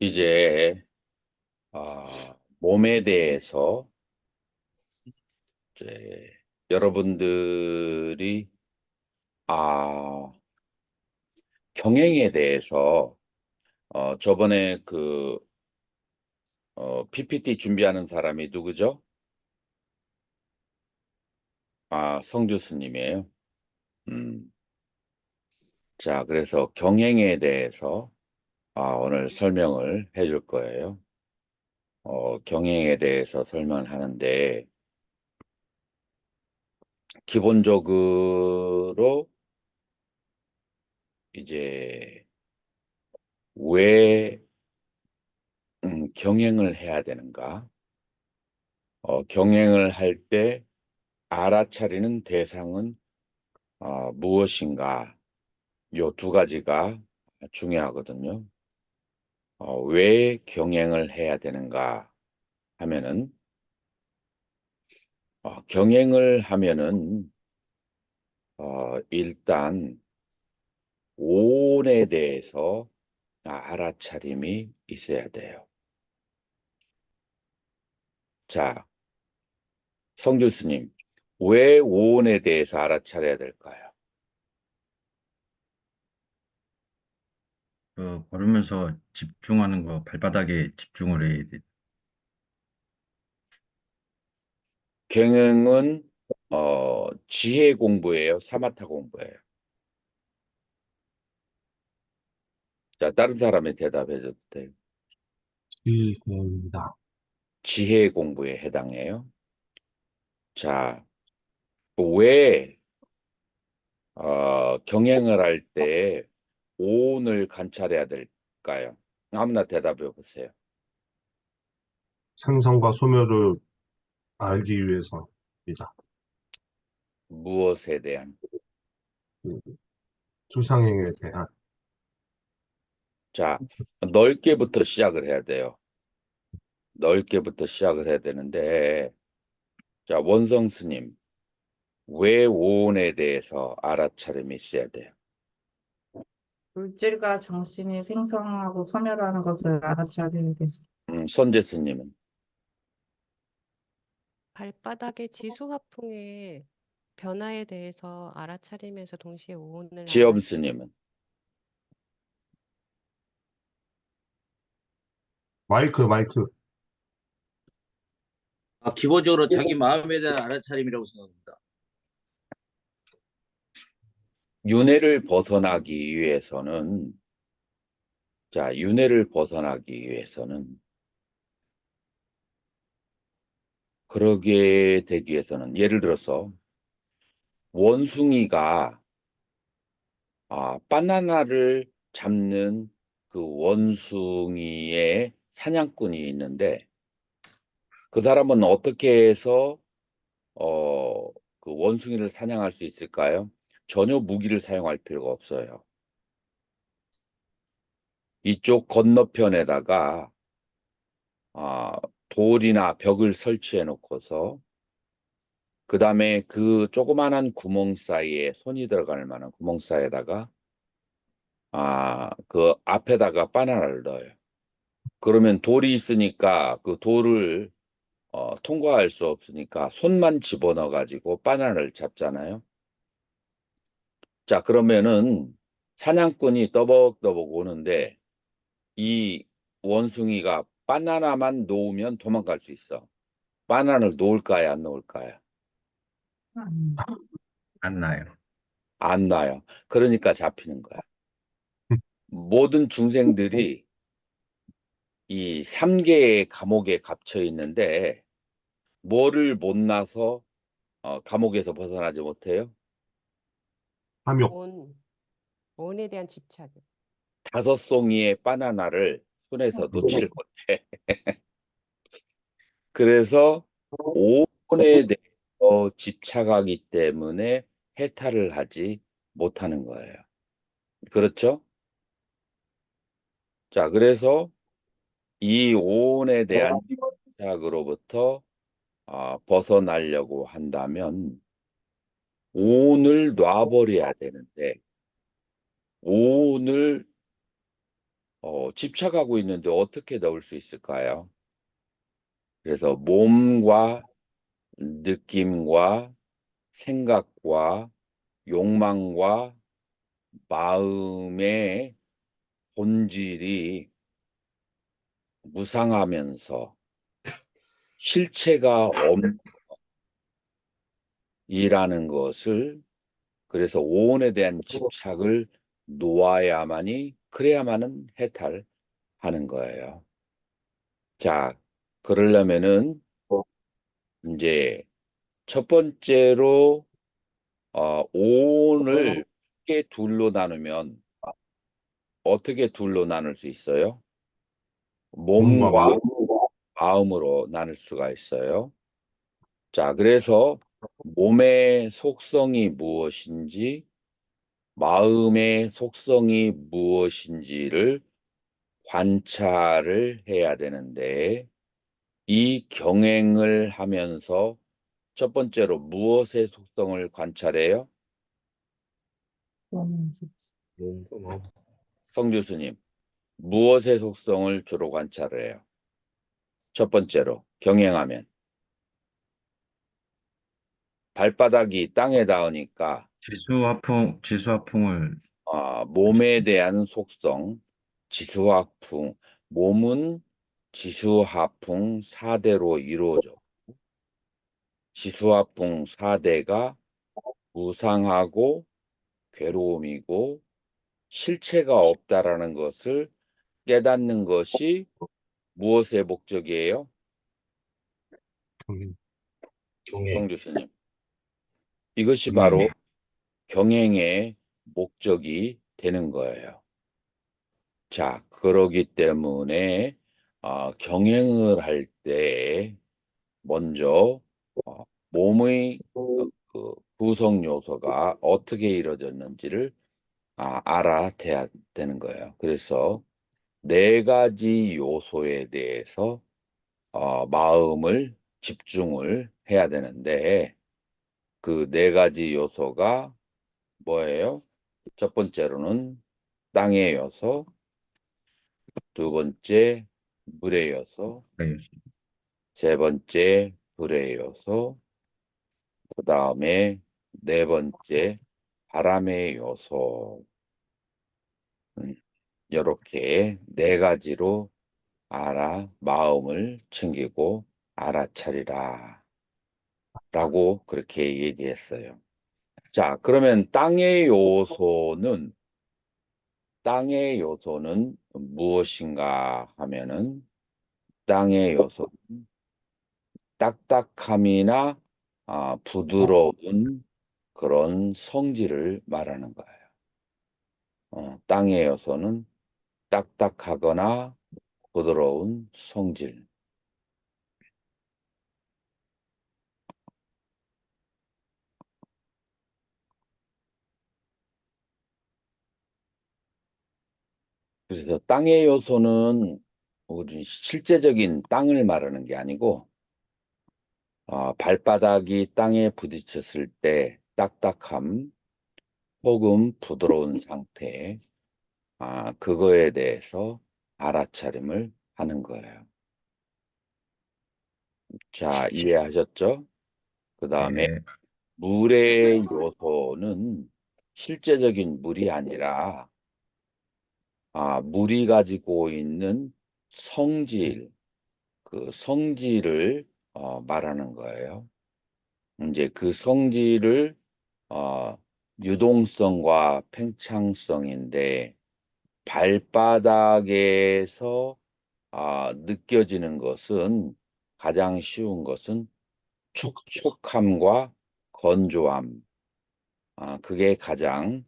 이제 몸에 대해서 이제 여러분들이 아, 경행에 대해서 저번에 PPT 준비하는 사람이 누구죠? 성주스님이에요. 음, 자, 그래서 경행에 대해서 오늘 설명을 해줄 거예요. 경행에 대해서 설명을 하는데 기본적으로 이제 왜 경행을 해야 되는가? 경행을 할 때 알아차리는 대상은 무엇인가? 요 두 가지가 중요하거든요. 왜 경행을 해야 되는가 하면은, 경행을 하면은, 일단 오온에 대해서 알아차림이 있어야 돼요. 자, 성교수님, 왜 오온에 대해서 알아차려야 될까요? 걸으면서 집중하는 거, 발바닥에 집중을 해야 돼. 경행은 지혜 공부예요, 사마타 공부예요. 자, 다른 사람이 대답해 줘도 돼요. 시공입니다. 지혜 공부에 해당해요. 자, 왜 경행을 할 때 오온을 관찰해야 될까요? 아무나 대답해 보세요. 생선과 소멸을 알기 위해서입니다. 무엇에 대한? 그 주상행에 대한. 자, 넓게부터 시작을 해야 돼요. 넓게부터 시작을 해야 되는데, 자, 원성 스님, 왜 오온에 대해서 알아차림이 있어야 돼요? 물질과 정신이 생성하고 소멸하는 것을 알아차리게 돼서 선재 스님은, 발바닥의 지수화풍의 변화에 대해서 알아차리면서 동시에 오온을 지엄 스님은, 마이크. 기본적으로 자기 마음에 대한 알아차림이라고 생각합니다. 윤회를 벗어나기 위해서는, 자, 윤회를 벗어나기 위해서는, 그러게 되기 위해서는, 예를 들어서, 원숭이가, 바나나를 잡는 그 원숭이의 사냥꾼이 있는데, 그 사람은 어떻게 해서, 그 원숭이를 사냥할 수 있을까요? 전혀 무기를 사용할 필요가 없어요. 이쪽 건너편에다가, 아, 돌이나 벽을 설치해 놓고서 그 다음에 그 조그만한 구멍 사이에 손이 들어갈 만한 구멍 사이에다가 그 앞에다가 바나나를 넣어요. 그러면 돌이 있으니까 그 돌을 통과할 수 없으니까 손만 집어넣어 가지고 바나나를 잡잖아요. 자, 그러면은 사냥꾼이 떠벅떠벅 오는데 이 원숭이가 바나나만 놓으면 도망갈 수 있어. 바나나를 놓을까요, 안 놓을까요? 안 나요. 안 놔요. 그러니까 잡히는 거야. 모든 중생들이 이 3개의 감옥에 갇혀 있는데 뭐를 못 나서 감옥에서 벗어나지 못해요? 탐욕. 오온에 대한 집착. 5송이의 바나나를 손에서 놓지를 못해. 그래서 오온에 대해서 집착하기 때문에 해탈을 하지 못하는 거예요. 그렇죠? 자, 그래서 이 오온에 대한 집착으로부터 벗어나려고 한다면 오온을 놔버려야 되는데 오온을 집착하고 있는데 어떻게 넣을 수 있을까요? 그래서 몸과 느낌과 생각과 욕망과 마음의 본질이 무상하면서 실체가 없이라는 것을, 그래서 오온에 대한 집착을 놓아야만이, 그래야만은 해탈하는 거예요. 자, 그러려면은 이제 첫 번째로 오온을 크게 둘로 나누면 어떻게 둘로 나눌 수 있어요? 몸과 몸과 마음. 마음으로 나눌 수가 있어요. 자, 그래서 몸의 속성이 무엇인지, 마음의 속성이 무엇인지를 관찰을 해야 되는데, 이 경행을 하면서 첫 번째로 무엇의 속성을 관찰해요? 몸과 마음. 성주스님, 무엇의 속성을 주로 관찰을 해요? 첫 번째로 경행하면 발바닥이 땅에 닿으니까 지수화풍을 몸에 대한 속성, 지수화풍, 몸은 지수화풍 4대로 이루어져. 지수화풍 4대가 무상하고 괴로움이고 실체가 없다라는 것을 깨닫는 것이 무엇의 목적이에요? 경행. 성주스님. 이것이 경행이에요. 바로 경행의 목적이 되는 거예요. 자, 그러기 때문에 경행을 할 때 먼저 몸의 그 구성 요소가 어떻게 이루어졌는지를 알아야 되는 거예요. 그래서 네 가지 요소에 대해서 마음을 집중을 해야 되는데, 그 네 가지 요소가 뭐예요? 첫 번째로는 땅의 요소, 두 번째 물의 요소, 네. 세 번째 불의 요소, 그 다음에 네 번째 바람의 요소. 이렇게 네 가지로 마음을 챙기고 알아차리라 라고 그렇게 얘기했어요. 자, 그러면 땅의 요소는 무엇인가 하면은, 땅의 요소는 딱딱함이나 부드러운 그런 성질을 말하는 거예요. 땅의 요소는 딱딱하거나 부드러운 성질. 그래서 땅의 요소는 우리 실제적인 땅을 말하는 게 아니고, 발바닥이 땅에 부딪혔을 때 딱딱함 혹은 부드러운 상태, 그거에 대해서 알아차림을 하는 거예요. 자, 이해하셨죠? 그 다음에 네. 물의 요소는 실제적인 물이 아니라 물이 가지고 있는 성질, 그 성질을 말하는 거예요. 이제 그 성질을 어, 유동성과 팽창성인데, 발바닥에서 느껴지는 것은, 가장 쉬운 것은 촉촉함과 건조함. 그게 가장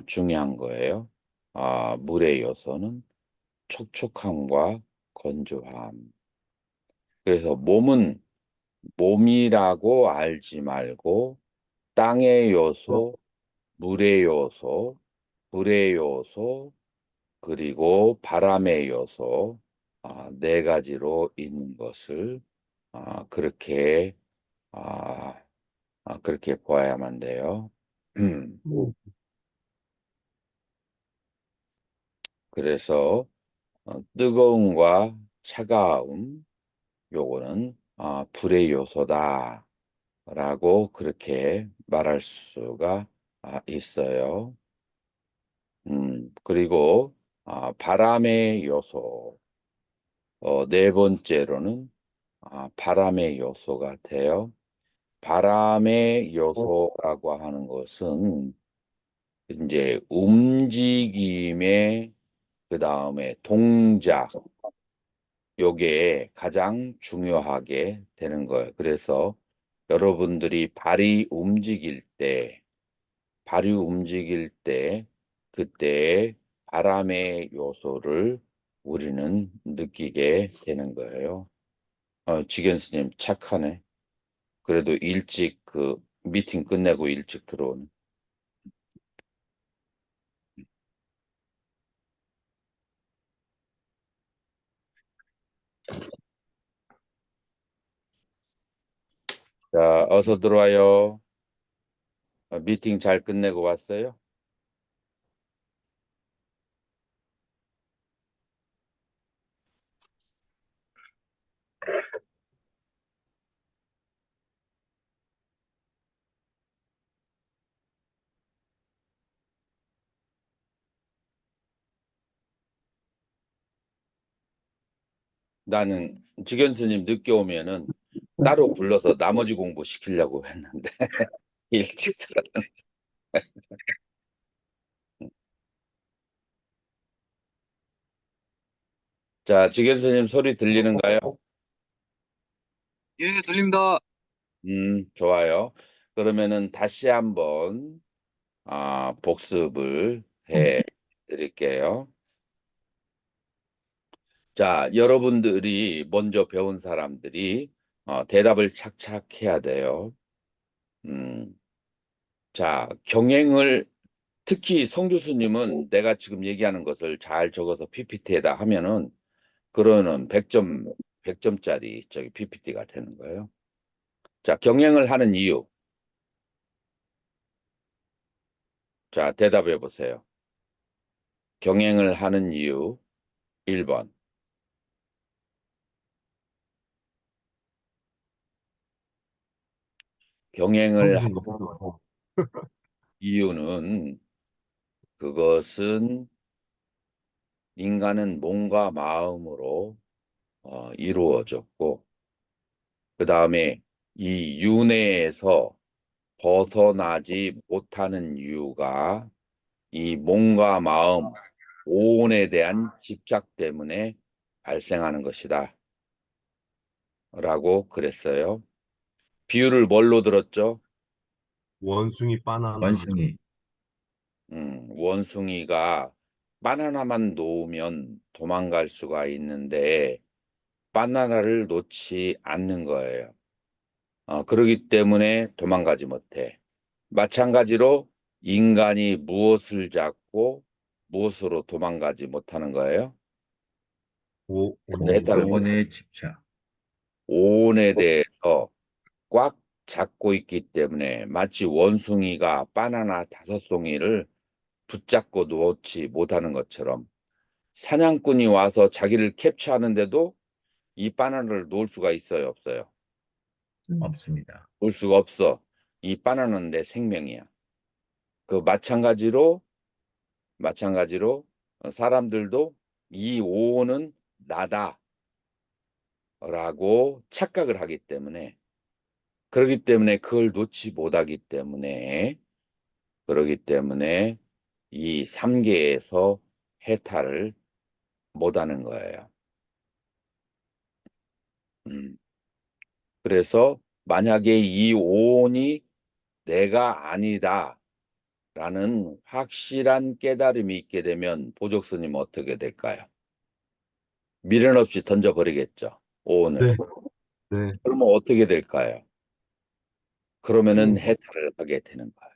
중요한 거예요. 물의 요소는 촉촉함과 건조함. 그래서 몸은 몸이라고 알지 말고 땅의 요소, 물의 요소, 불의 요소, 그리고 바람의 요소, 네 가지로 있는 것을 그렇게 아, 그렇게 보아야만 돼요. 그래서 뜨거움과 차가움, 요거는 불의 요소다라고 그렇게 말할 수가 있어요. 그리고 바람의 요소, 네 번째로는 바람의 요소가 돼요. 바람의 요소라고 하는 것은 이제 움직임의 그 다음에 동작, 요게 가장 중요하게 되는 거예요. 그래서 여러분들이 발이 움직일 때 그때 바람의 요소를 우리는 느끼게 되는 거예요. 지견 스님 착하네. 그래도 일찍 그 미팅 끝내고 일찍 들어오네. 자, 어서 들어와요. 미팅 잘 끝내고 왔어요? 나는 지견 스님 늦게 오면은 따로 불러서 나머지 공부 시키려고 했는데 일찍 들어. 자, 지견 스님 소리 들리는가요? 예, 들립니다. 좋아요. 그러면은 다시 한번 복습을 해 드릴게요. 자, 여러분들이 먼저 배운 사람들이 대답을 착착 해야 돼요. 음, 자, 경행을 특히 성주수님은 내가 지금 얘기하는 것을 잘 적어서 PPT에다 하면은 그러는 100점짜리 저기 PPT가 되는 거예요. 자, 경행을 하는 이유. 자, 대답해 보세요. 경행을 하는 이유 1번. 경행을 하는 이유는 그것은 인간은 몸과 마음으로 이루어졌고 그 다음에 이 윤회에서 벗어나지 못하는 이유가 이 몸과 마음, 오온에 대한 집착 때문에 발생하는 것이다 라고 그랬어요. 비유를 뭘로 들었죠? 원숭이 바나나. 원숭이. 원숭이가 바나나만 놓으면 도망갈 수가 있는데 바나나를 놓지 않는 거예요. 그렇기 때문에 도망가지 못해. 마찬가지로 인간이 무엇을 잡고 무엇으로 도망가지 못하는 거예요? 해탈을 못. 오온의 집착. 오온에 대해서 꽉 잡고 있기 때문에 마치 원숭이가 바나나 5송이를 붙잡고 놓지 못하는 것처럼 사냥꾼이 와서 자기를 캡처하는데도 이 바나나를 놓을 수가 있어요, 없어요? 없습니다. 놓을 수가 없어. 이 바나나는 내 생명이야. 그 마찬가지로 사람들도 이 오온은 나다라고 착각을 하기 때문에 그러기 때문에 그걸 놓지 못하기 때문에 그러기 때문에 이 삼계에서 해탈을 못하는 거예요. 음. 그래서 만약에 이 오온이 내가 아니다라는 확실한 깨달음이 있게 되면 보족 스님 어떻게 될까요? 미련 없이 던져버리겠죠, 오온을. 네, 네. 그러면 어떻게 될까요? 그러면은 해탈을 하게 되는 거예요.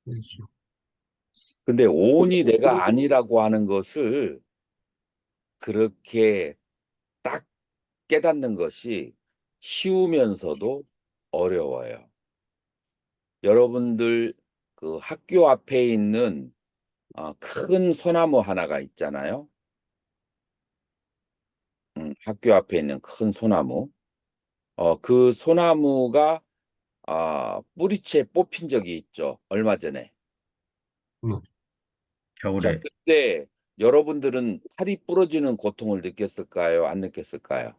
그렇죠. 근데 오온이 내가 아니라고 하는 것을 그렇게 딱 깨닫는 것이 쉬우면서도 어려워요. 여러분들 그 학교 앞에 있는 큰 소나무 하나가 있잖아요. 학교 앞에 있는 큰 소나무. 그 소나무가 뿌리채 뽑힌 적이 있죠. 얼마 전에. 자, 겨울에 그때 여러분들은 팔이 부러지는 고통을 느꼈을까요? 안 느꼈을까요?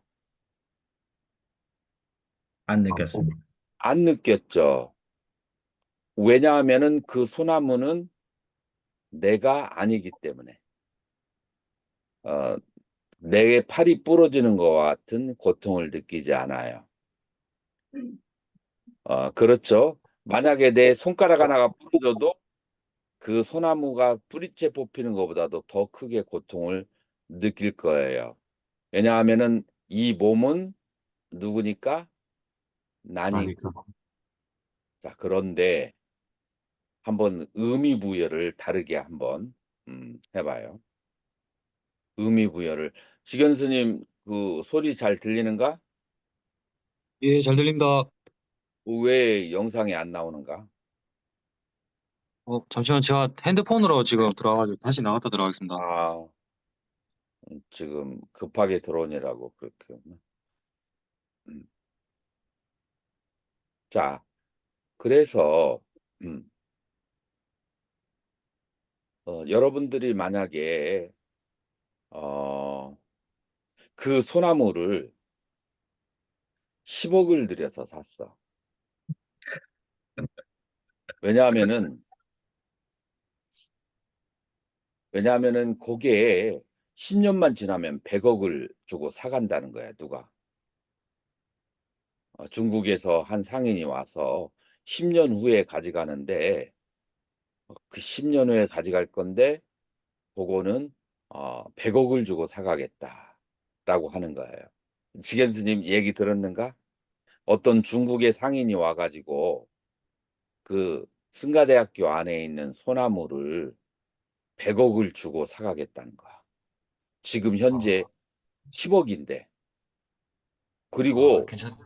안 느꼈습니다. 안 느꼈죠. 왜냐하면은 그 소나무는 내가 아니기 때문에. 어, 내 팔이 부러지는 것과 같은 고통을 느끼지 않아요. 그렇죠. 만약에 내 손가락 하나가 부러져도 그 소나무가 뿌리째 뽑히는 것보다도 더 크게 고통을 느낄 거예요. 왜냐하면은 이 몸은 누구니까? 나니까. 나니까. 자, 그런데 한번 의미 부여를 다르게 한번 해봐요. 의미 부여를. 지견 스님 그 소리 잘 들리는가? 예, 잘 들립니다. 왜 영상이 안 나오는가? 잠시만 제가 핸드폰으로 지금 들어와가지고 다시 나갔다 들어가겠습니다. 아, 지금 급하게 들어오느라고 그렇게. 음. 자, 그래서 음, 여러분들이 만약에 그 소나무를 10억을 들여서 샀어. 왜냐하면은 그게 10년만 지나면 100억을 주고 사간다는 거야, 누가. 중국에서 한 상인이 와서 10년 후에 가져가는데 그 10년 후에 가져갈 건데 그거는 100억을 주고 사가겠다라고 하는 거예요. 지겐 스님 얘기 들었는가? 어떤 중국의 상인이 와가지고 그 승가대학교 안에 있는 소나무를 100억을 주고 사가겠다는 거야. 지금 현재 10억인데. 그리고 괜찮네.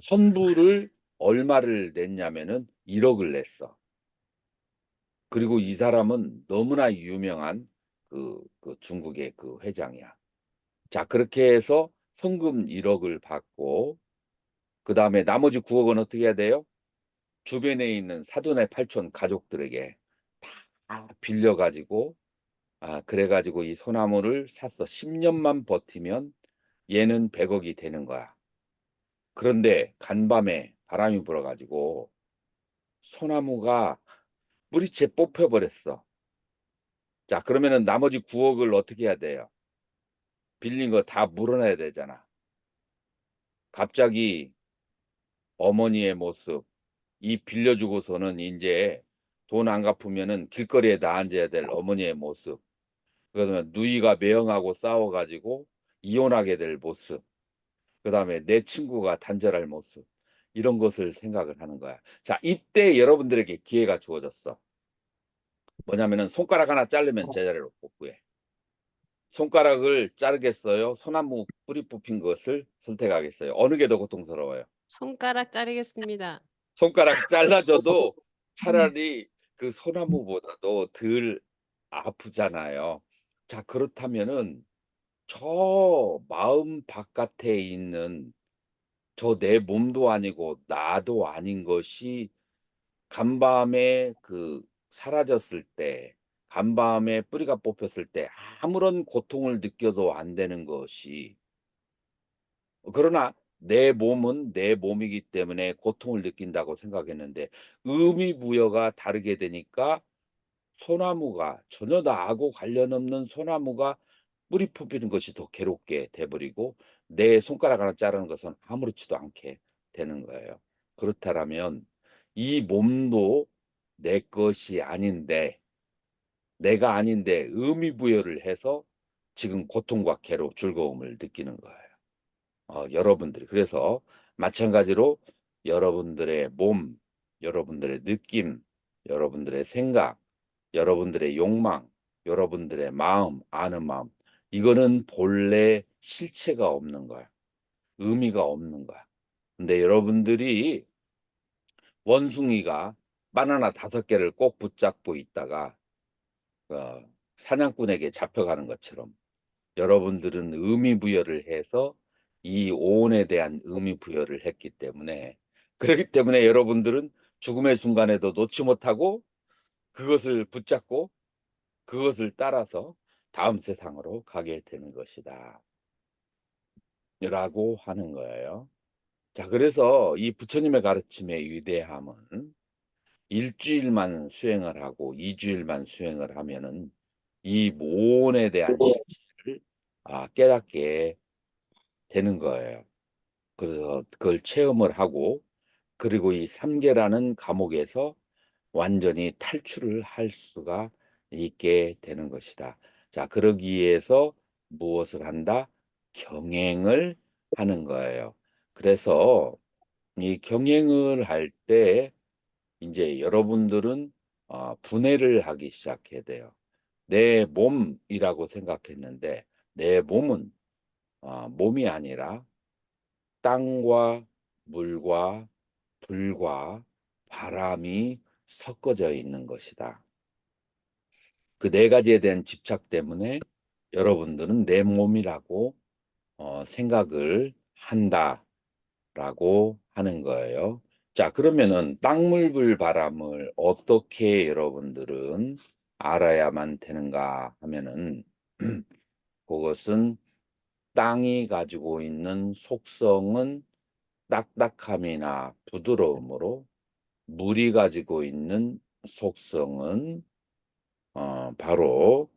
선불을 얼마를 냈냐면은 1억을 냈어. 그리고 이 사람은 너무나 유명한 그 중국의 그 회장이야. 자, 그렇게 해서 성금 1억을 받고 그 다음에 나머지 9억은 어떻게 해야 돼요? 주변에 있는 사돈의 팔촌 가족들에게 다 빌려가지고 그래가지고 이 소나무를 샀어. 10년만 버티면 얘는 100억이 되는 거야. 그런데 간밤에 바람이 불어가지고 소나무가 뿌리채 뽑혀버렸어. 자, 그러면은 나머지 9억을 어떻게 해야 돼요? 빌린 거 다 물어내야 되잖아. 갑자기 어머니의 모습, 이 빌려주고서는 이제 돈 안 갚으면은 길거리에 다 앉아야 될 어머니의 모습, 그다음에 누이가 매형하고 싸워가지고 이혼하게 될 모습, 그다음에 내 친구가 단절할 모습, 이런 것을 생각을 하는 거야. 자, 이때 여러분들에게 기회가 주어졌어. 뭐냐면은 손가락 하나 자르면 제자리로 복구해. 손가락을 자르겠어요? 소나무 뿌리 뽑힌 것을 선택하겠어요? 어느 게 더 고통스러워요? 손가락 자르겠습니다. 손가락 잘라줘도 차라리 그 소나무보다도 덜 아프잖아요. 자, 그렇다면은 저 마음 바깥에 있는 저 내 몸도 아니고 나도 아닌 것이 간밤에 사라졌을 때, 간밤에 뿌리가 뽑혔을 때 아무런 고통을 느껴도 안 되는 것이, 그러나 내 몸은 내 몸이기 때문에 고통을 느낀다고 생각했는데 의미 부여가 다르게 되니까 소나무가 전혀 나하고 관련 없는 소나무가 뿌리 뽑히는 것이 더 괴롭게 돼 버리고 내 손가락 하나 자르는 것은 아무렇지도 않게 되는 거예요. 그렇다라면 이 몸도 내 것이 아닌데, 내가 아닌데 의미 부여를 해서 지금 고통과 괴로 즐거움을 느끼는 거예요. 여러분들이. 그래서 마찬가지로 여러분들의 몸, 여러분들의 느낌, 여러분들의 생각, 여러분들의 욕망, 여러분들의 마음, 아는 마음, 이거는 본래 실체가 없는 거야. 의미가 없는 거야. 근데 여러분들이 원숭이가 바나나 5개를 꼭 붙잡고 있다가 사냥꾼에게 잡혀가는 것처럼 여러분들은 의미 부여를 해서 이 오온에 대한 의미 부여를 했기 때문에 그렇기 때문에 여러분들은 죽음의 순간에도 놓지 못하고 그것을 붙잡고 그것을 따라서 다음 세상으로 가게 되는 것이다. 라고 하는 거예요. 자, 그래서 이 부처님의 가르침의 위대함은 일주일만 수행을 하고 2주일만 수행을 하면은 이 모온에 대한 실체를 깨닫게 되는 거예요. 그래서 그걸 체험을 하고 그리고 이 삼계라는 감옥에서 완전히 탈출을 할 수가 있게 되는 것이다. 자, 그러기 위해서 무엇을 한다? 경행을 하는 거예요. 그래서 이 경행을 할 때 이제 여러분들은 분해를 하기 시작해야 돼요. 내 몸이라고 생각했는데 내 몸은 몸이 아니라 땅과 물과 불과 바람이 섞어져 있는 것이다. 그 네 가지에 대한 집착 때문에 여러분들은 내 몸이라고 생각을 한다라고 하는 거예요. 자, 그러면은 땅, 물, 불, 바람을 어떻게 여러분들은 알아야만 되는가 하면은 그것은 땅이 가지고 있는 속성은 딱딱함이나 부드러움으로 물이 가지고 있는 속성은 바로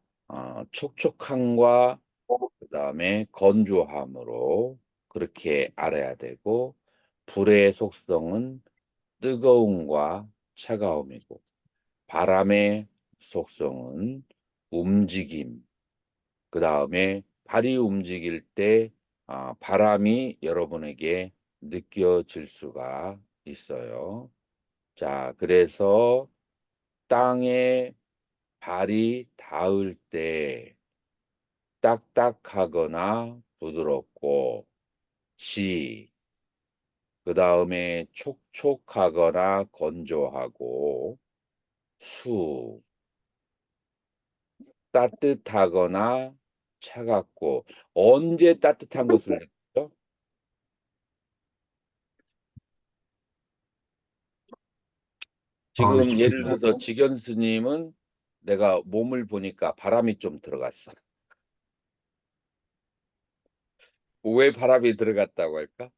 촉촉함과 그다음에 건조함으로 그렇게 알아야 되고 불의 속성은 뜨거움과 차가움이고 바람의 속성은 움직임 그다음에 발이 움직일 때 바람이 여러분에게 느껴질 수가 있어요. 자, 그래서 땅에 발이 닿을 때 딱딱하거나 부드럽고 그다음에 촉촉하거나 건조하고 수 따뜻하거나 차갑고 언제 따뜻한 것을 느껴요? 지금 네, 예를 들어서 지견 스님은 내가 몸을 보니까 바람이 좀 들어갔어. 왜 바람이 들어갔다고 할까?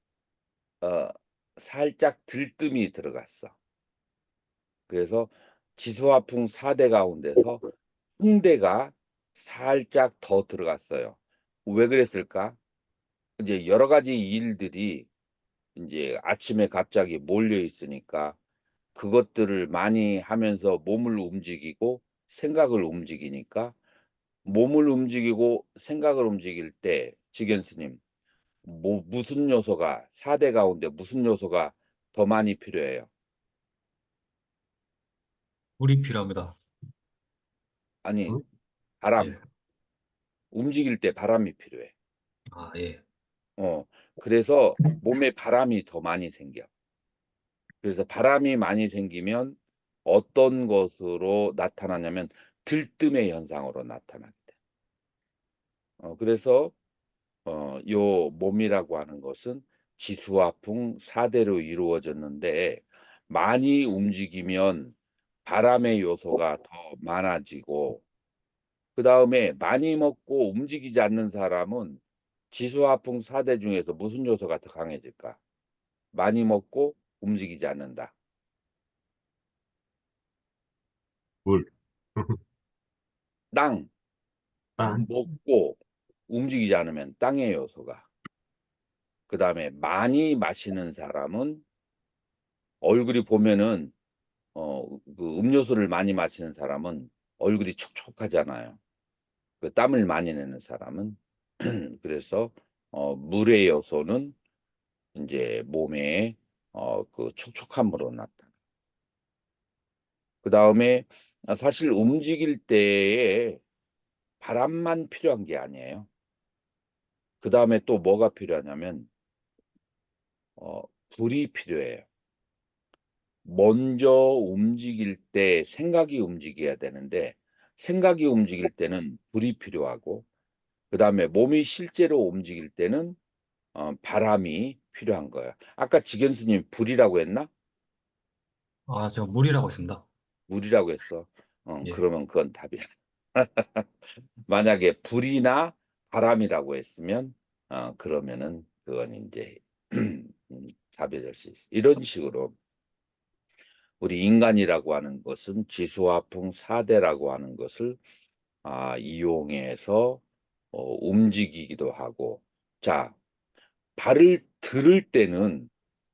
살짝 들뜸이 들어갔어. 그래서 지수화풍 4대 가운데서 홍대가 살짝 더 들어갔어요. 왜 그랬을까? 이제 여러 가지 일들이 이제 아침에 갑자기 몰려 있으니까 그것들을 많이 하면서 몸을 움직이고 생각을 움직이니까 몸을 움직이고 생각을 움직일 때 지견 스님 무슨 요소가 4대 가운데 무슨 요소가 더 많이 필요해요? 물이 필요합니다. 아니, 응? 바람. 예. 움직일 때 바람이 필요해. 아, 예. 그래서 몸에 바람이 더 많이 생겨. 그래서 바람이 많이 생기면 어떤 것으로 나타나냐면 들뜸의 현상으로 나타나게 돼. 그래서 요 몸이라고 하는 것은 지수화풍 4대로 이루어졌는데 많이 움직이면 바람의 요소가 더 많아지고 그다음에 많이 먹고 움직이지 않는 사람은 지수화풍 4대 중에서 무슨 요소가 더 강해질까? 많이 먹고 움직이지 않는다. 물, 땅, 땅, 먹고 움직이지 않으면 땅의 요소가. 그다음에 많이 마시는 사람은 얼굴이 보면은 그 음료수를 많이 마시는 사람은 얼굴이 촉촉하잖아요. 그 땀을 많이 내는 사람은 그래서 물의 요소는 이제 몸에 그 촉촉함으로 나타나. 그다음에 사실 움직일 때에 바람만 필요한 게 아니에요. 그다음에 또 뭐가 필요하냐면 불이 필요해요. 먼저 움직일 때 생각이 움직여야 되는데 생각이 움직일 때는 불이 필요하고 그 다음에 몸이 실제로 움직일 때는 바람이 필요한 거예요. 아까 지견수님 불이라고 했나? 아, 제가 물이라고 했습니다. 물이라고 했어. 예. 그러면 그건 답이야. 만약에 불이나 바람이라고 했으면 그러면은 그건 이제 답이 될 수 있어. 이런 식으로 우리 인간이라고 하는 것은 지수화풍 4대라고 하는 것을 이용해서 움직이기도 하고, 자, 발을 들을 때는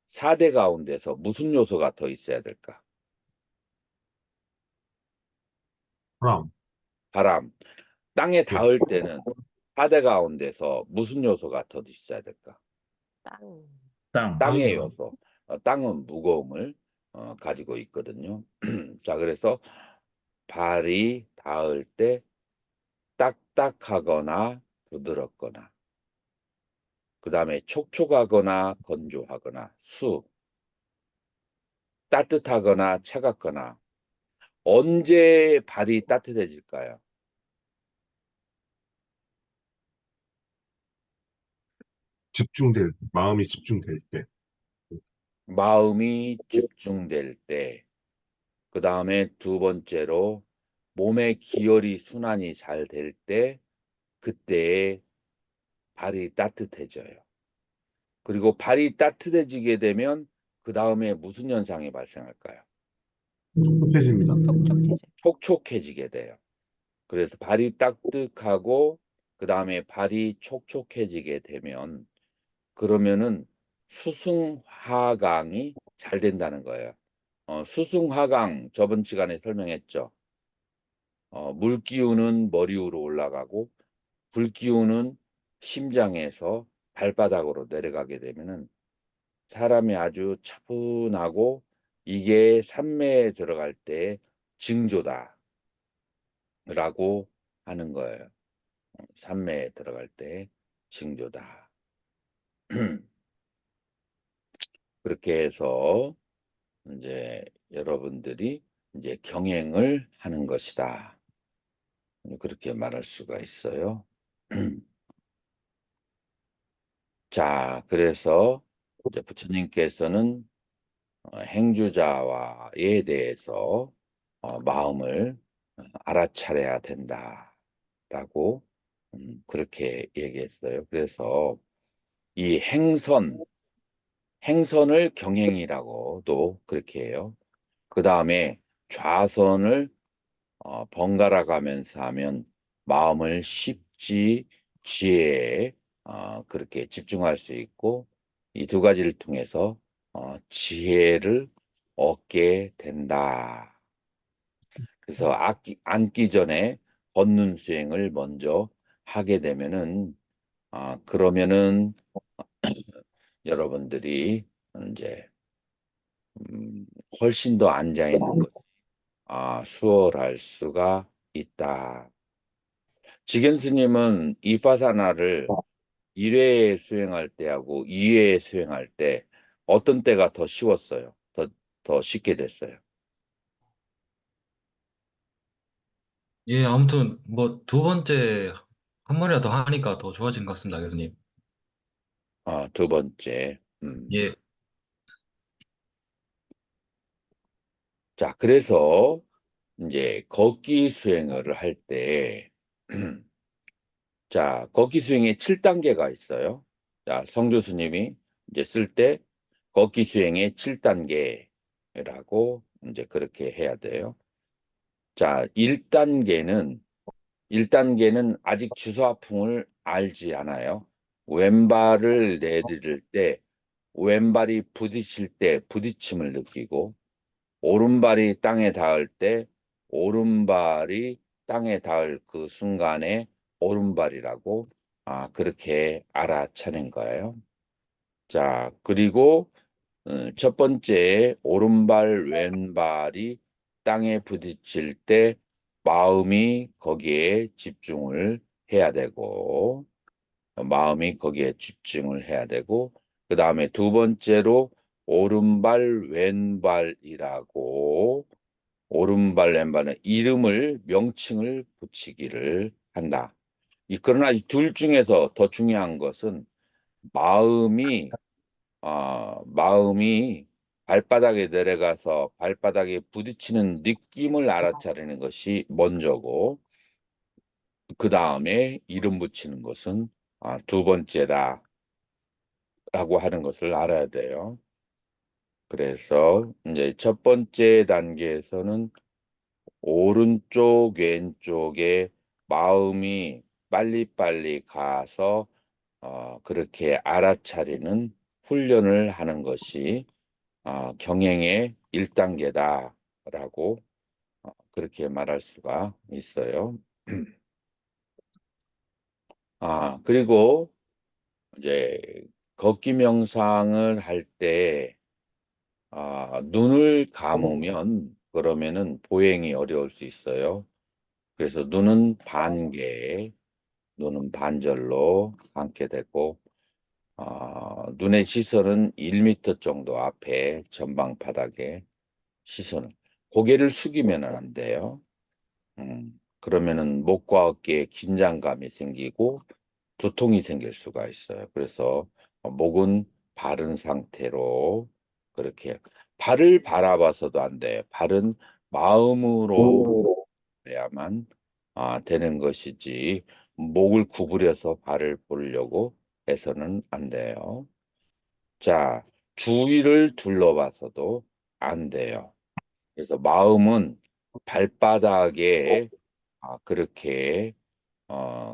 4대 가운데서 무슨 요소가 더 있어야 될까? 바람, 바람. 땅에 예. 닿을 때는 4대 가운데서 무슨 요소가 더 있어야 될까? 땅. 땅. 땅의 요소. 땅은 무거움을 가지고 있거든요. 자, 그래서 발이 닿을 때 딱딱하거나 부드럽거나, 그 다음에 촉촉하거나 건조하거나, 따뜻하거나 차갑거나. 언제 발이 따뜻해질까요? 마음이 집중될 때. 마음이 집중될 때. 그 다음에 두 번째로 몸의 기혈이 순환이 잘 될 때, 그때에 발이 따뜻해져요. 그리고 발이 따뜻해지게 되면 그 다음에 무슨 현상이 발생할까요? 촉촉해집니다. 촉촉해져. 촉촉해지게 돼요. 그래서 발이 따뜻하고 그 다음에 발이 촉촉해지게 되면, 그러면은 수승화강이 잘 된다는 거예요. 수승화강 저번 시간에 설명했죠. 물 기운은 머리 위로 올라가고 불 기운은 심장에서 발바닥으로 내려가게 되면은 사람이 아주 차분하고, 이게 산매에 들어갈 때 징조다라고 하는 거예요. 산매에 들어갈 때 징조다. 그렇게 해서 이제 여러분들이 이제 경행을 하는 것이다. 그렇게 말할 수가 있어요. 자, 그래서 이제 부처님께서는 행주자와에 대해서 마음을 알아차려야 된다라고 그렇게 얘기했어요. 그래서 이 행선을 경행이라고도 그렇게 해요. 그 다음에 좌선을 번갈아 가면서 하면 마음을 쉽지 지혜에 그렇게 집중할 수 있고, 이 두 가지를 통해서 지혜를 얻게 된다. 그래서 앉기 전에 걷는 수행을 먼저 하게 되면은 그러면은 여러분들이 이제 훨씬 더 앉아 있는 것 수월할 수가 있다. 지견 스님은 이파사나를 1회 수행할 때하고 2회 수행할 때 어떤 때가 더 쉬웠어요? 더 쉽게 됐어요? 예, 아무튼 뭐 두 번째 한 마리라도 하니까 더 좋아진 것 같습니다, 교수님. 두 번째. 예. 자, 그래서 이제 걷기 수행을 할 때, 자, 걷기 수행에 7단계가 있어요. 자, 성주 스님이 이제 쓸 때 걷기 수행의 7단계라고 이제 그렇게 해야 돼요. 자, 1단계는 아직 주소화풍을 알지 않아요. 왼발을 내디딜 때 왼발이 부딪힐 때 부딪힘을 느끼고, 오른발이 땅에 닿을 때 오른발이 땅에 닿을 그 순간에 오른발이라고 그렇게 알아차린 거예요. 자, 그리고 첫 번째 오른발 왼발이 땅에 부딪힐 때 마음이 거기에 집중을 해야 되고, 그 다음에 두 번째로 오른발 왼발이라고, 오른발 왼발은 명칭을 붙이기를 한다. 그러나 이 둘 중에서 더 중요한 것은 마음이 마음이 발바닥에 내려가서 발바닥에 부딪히는 느낌을 알아차리는 것이 먼저고, 그 다음에 이름 붙이는 것은 두 번째다 라고 하는 것을 알아야 돼요. 그래서 이제 첫 번째 단계에서는 오른쪽 왼쪽에 마음이 빨리빨리 가서 그렇게 알아차리는 훈련을 하는 것이 경행의 1단계다라고 그렇게 말할 수가 있어요. 그리고 이제 걷기 명상을 할 때 눈을 감으면 그러면은 보행이 어려울 수 있어요. 그래서 눈은 반개, 눈은 반절로 감게 되고 눈의 시선은 1m 정도 앞에 전방 바닥에 시선을 고개를 숙이면 안 돼요. 그러면은 목과 어깨에 긴장감이 생기고 두통이 생길 수가 있어요. 그래서 목은 바른 상태로 그렇게 발을 바라봐서도 안 돼요. 발은 마음으로 해야만 되는 것이지 목을 구부려서 발을 보려고 해서는 안 돼요. 자, 주위를 둘러봐서도 안 돼요. 그래서 마음은 발바닥에 그렇게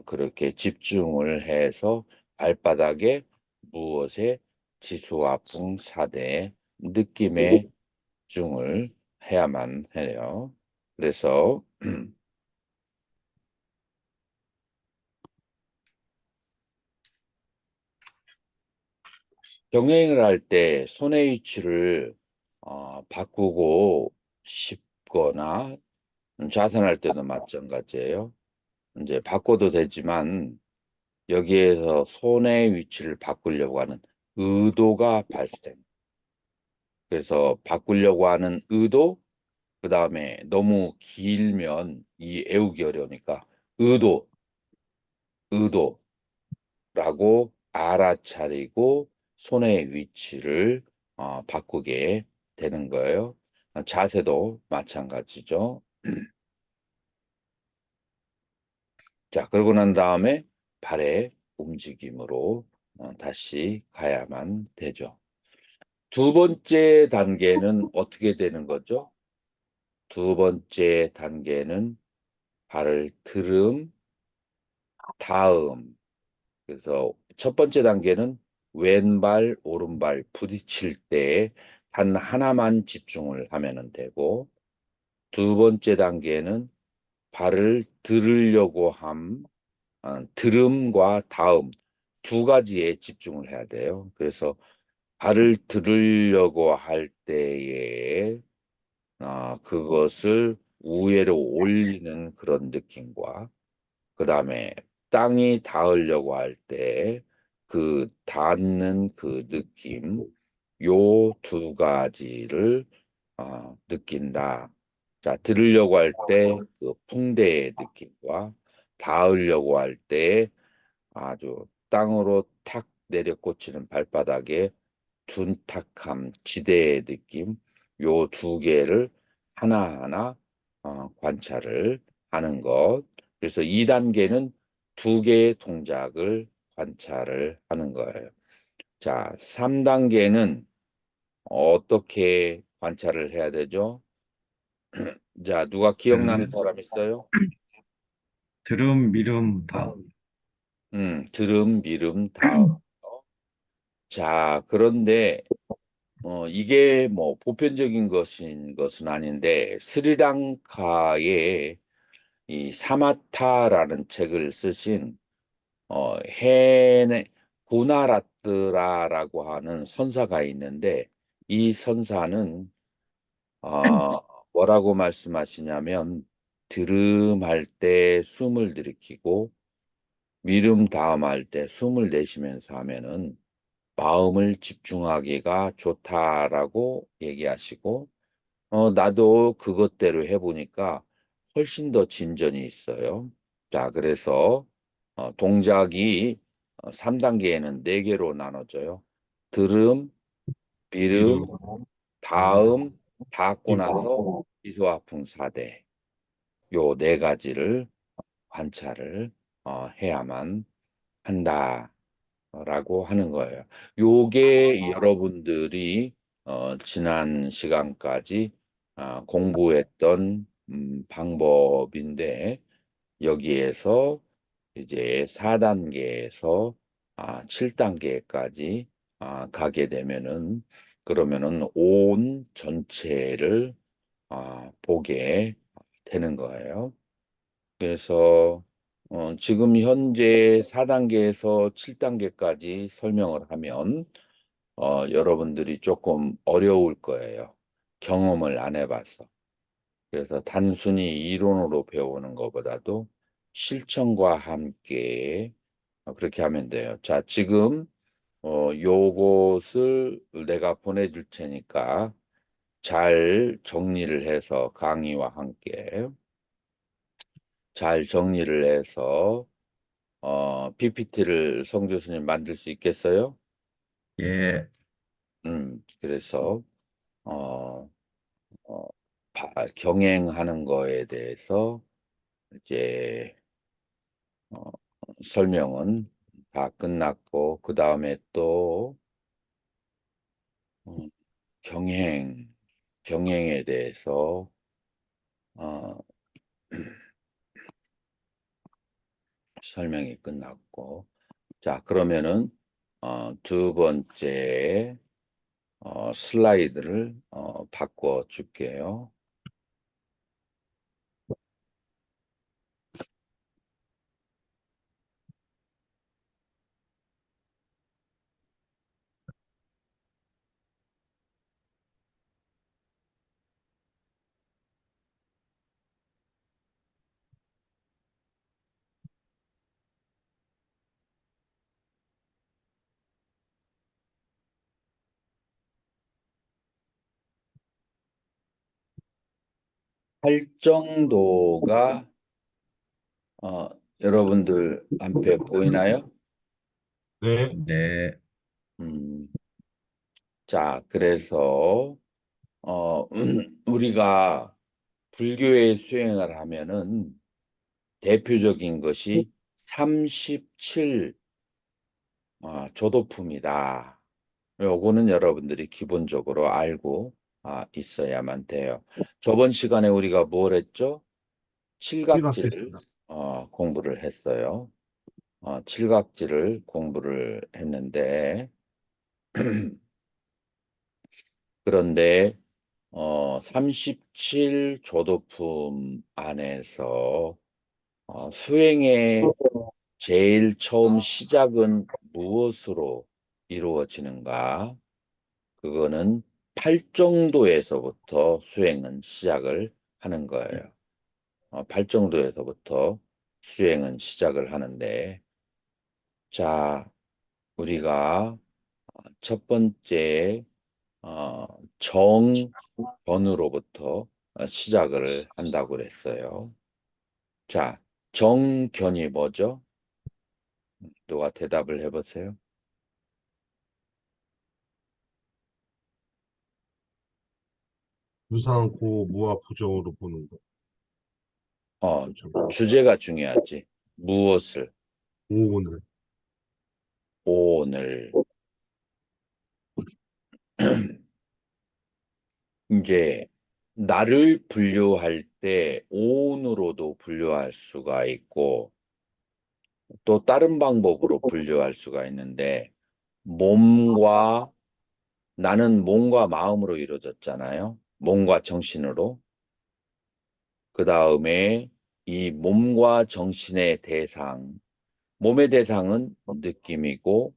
그렇게 집중을 해서 발바닥에 무엇에 지수화풍사대 느낌에 집중을 해야만 해요. 그래서 경행을 할 때 손의 위치를 바꾸고 싶거나 좌선할 때도 마찬가지예요. 이제 바꿔도 되지만 여기에서 손의 위치를 바꾸려고 하는 의도가 발생됩니다. 그래서 바꾸려고 하는 의도, 그 다음에 너무 길면 애우기 어려우니까 의도라고 알아차리고 손의 위치를 바꾸게 되는 거예요. 자세도 마찬가지죠. 자, 그러고 난 다음에 발의 움직임으로 다시 가야만 되죠. 두 번째 단계는 어떻게 되는 거죠? 두 번째 단계는 발을 들음, 다음. 그래서 첫 번째 단계는 왼발, 오른발 부딪힐 때 단 하나만 집중을 하면 되고, 두 번째 단계는 발을 들으려고 들음과 다음 두 가지에 집중을 해야 돼요. 그래서 발을 들으려고 할 때에 그것을 우회로 올리는 그런 느낌과 그 다음에 땅이 닿으려고 할 때 그 닿는 그 느낌, 요 두 가지를 느낀다. 자, 들으려고 할 때 그 풍대의 느낌과 닿으려고 할 때 아주 땅으로 탁 내려 꽂히는 발바닥의 둔탁함, 지대의 느낌, 요 두 개를 하나하나 관찰을 하는 것. 그래서 2단계는 두 개의 동작을 관찰을 하는 거예요. 자, 3단계는 어떻게 관찰을 해야 되죠? 자, 누가 기억나는 사람 있어요? 들음, 미름, 다음. 들음, 미름, 다음. 자, 그런데 이게 뭐 보편적인 것은 아닌데 스리랑카의 이 사마타라는 책을 쓰신 헤네 구나라트라라고 하는 선사가 있는데 이 선사는 뭐라고 말씀하시냐면 들음할 때 숨을 들이키고 미름 다음할 때 숨을 내쉬면서 하면은 마음을 집중하기가 좋다라고 얘기하시고 나도 그것대로 해보니까 훨씬 더 진전이 있어요. 자, 그래서 동작이 3단계에는 4개로 나눠져요. 들음, 비름, 다음, 닿고 나서 비소화풍 4대. 요 4가지를 관찰을 해야만 한다라고 하는 거예요. 요게 여러분들이 지난 시간까지 공부했던 방법인데 여기에서 이제 4단계에서 7단계까지 가게 되면은 그러면은 온 전체를 보게 되는 거예요. 그래서 지금 현재 4단계에서 7단계까지 설명을 하면 여러분들이 조금 어려울 거예요. 경험을 안 해봐서. 그래서 단순히 이론으로 배우는 것보다도 실천과 함께 그렇게 하면 돼요. 자, 지금 요것을 내가 보내줄 테니까 잘 정리를 해서 강의와 함께 잘 정리를 해서 PPT를 성 교수님 만들 수 있겠어요? 예, 그래서 어, 어, 경행하는 거에 대해서 이제 설명은 다 끝났고 그 다음에 또 어, 경행에 대해서 어, 설명이 끝났고 자 그러면은 두 번째 슬라이드를 바꿔 줄게요. 활정도가 여러분들 앞에 보이나요? 네. 네, 음, 자, 그래서 우리가 불교의 수행을 하면은 대표적인 것이 37 조도품이다. 요거는 여러분들이 기본적으로 알고 있어야만 돼요. 저번 시간에 우리가 뭘 했죠? 칠각지를 칠각했습니다. 공부를 했어요. 칠각지를 공부를 했는데 그런데 37 조도품 안에서 수행의 제일 처음 시작은 무엇으로 이루어지는가? 그거는 팔정도에서부터 수행은 시작을 하는 거예요. 팔정도에서부터 수행은 시작을 하는데, 자, 우리가 첫 번째 정견으로부터 시작을 한다고 그랬어요. 자, 정견이 뭐죠? 누가 대답을 해보세요. 무상, 고, 무와 부정으로 보는 거. 그렇죠. 주제가 중요하지. 무엇을, 오온을. 오늘. 이제, 나를 분류할 때 오온으로도 분류할 수가 있고, 또 다른 방법으로 분류할 수가 있는데, 몸과, 나는 몸과 마음으로 이루어졌잖아요. 몸과 정신으로. 그 다음에 이 몸과 정신의 대상, 몸의 대상은 느낌이고,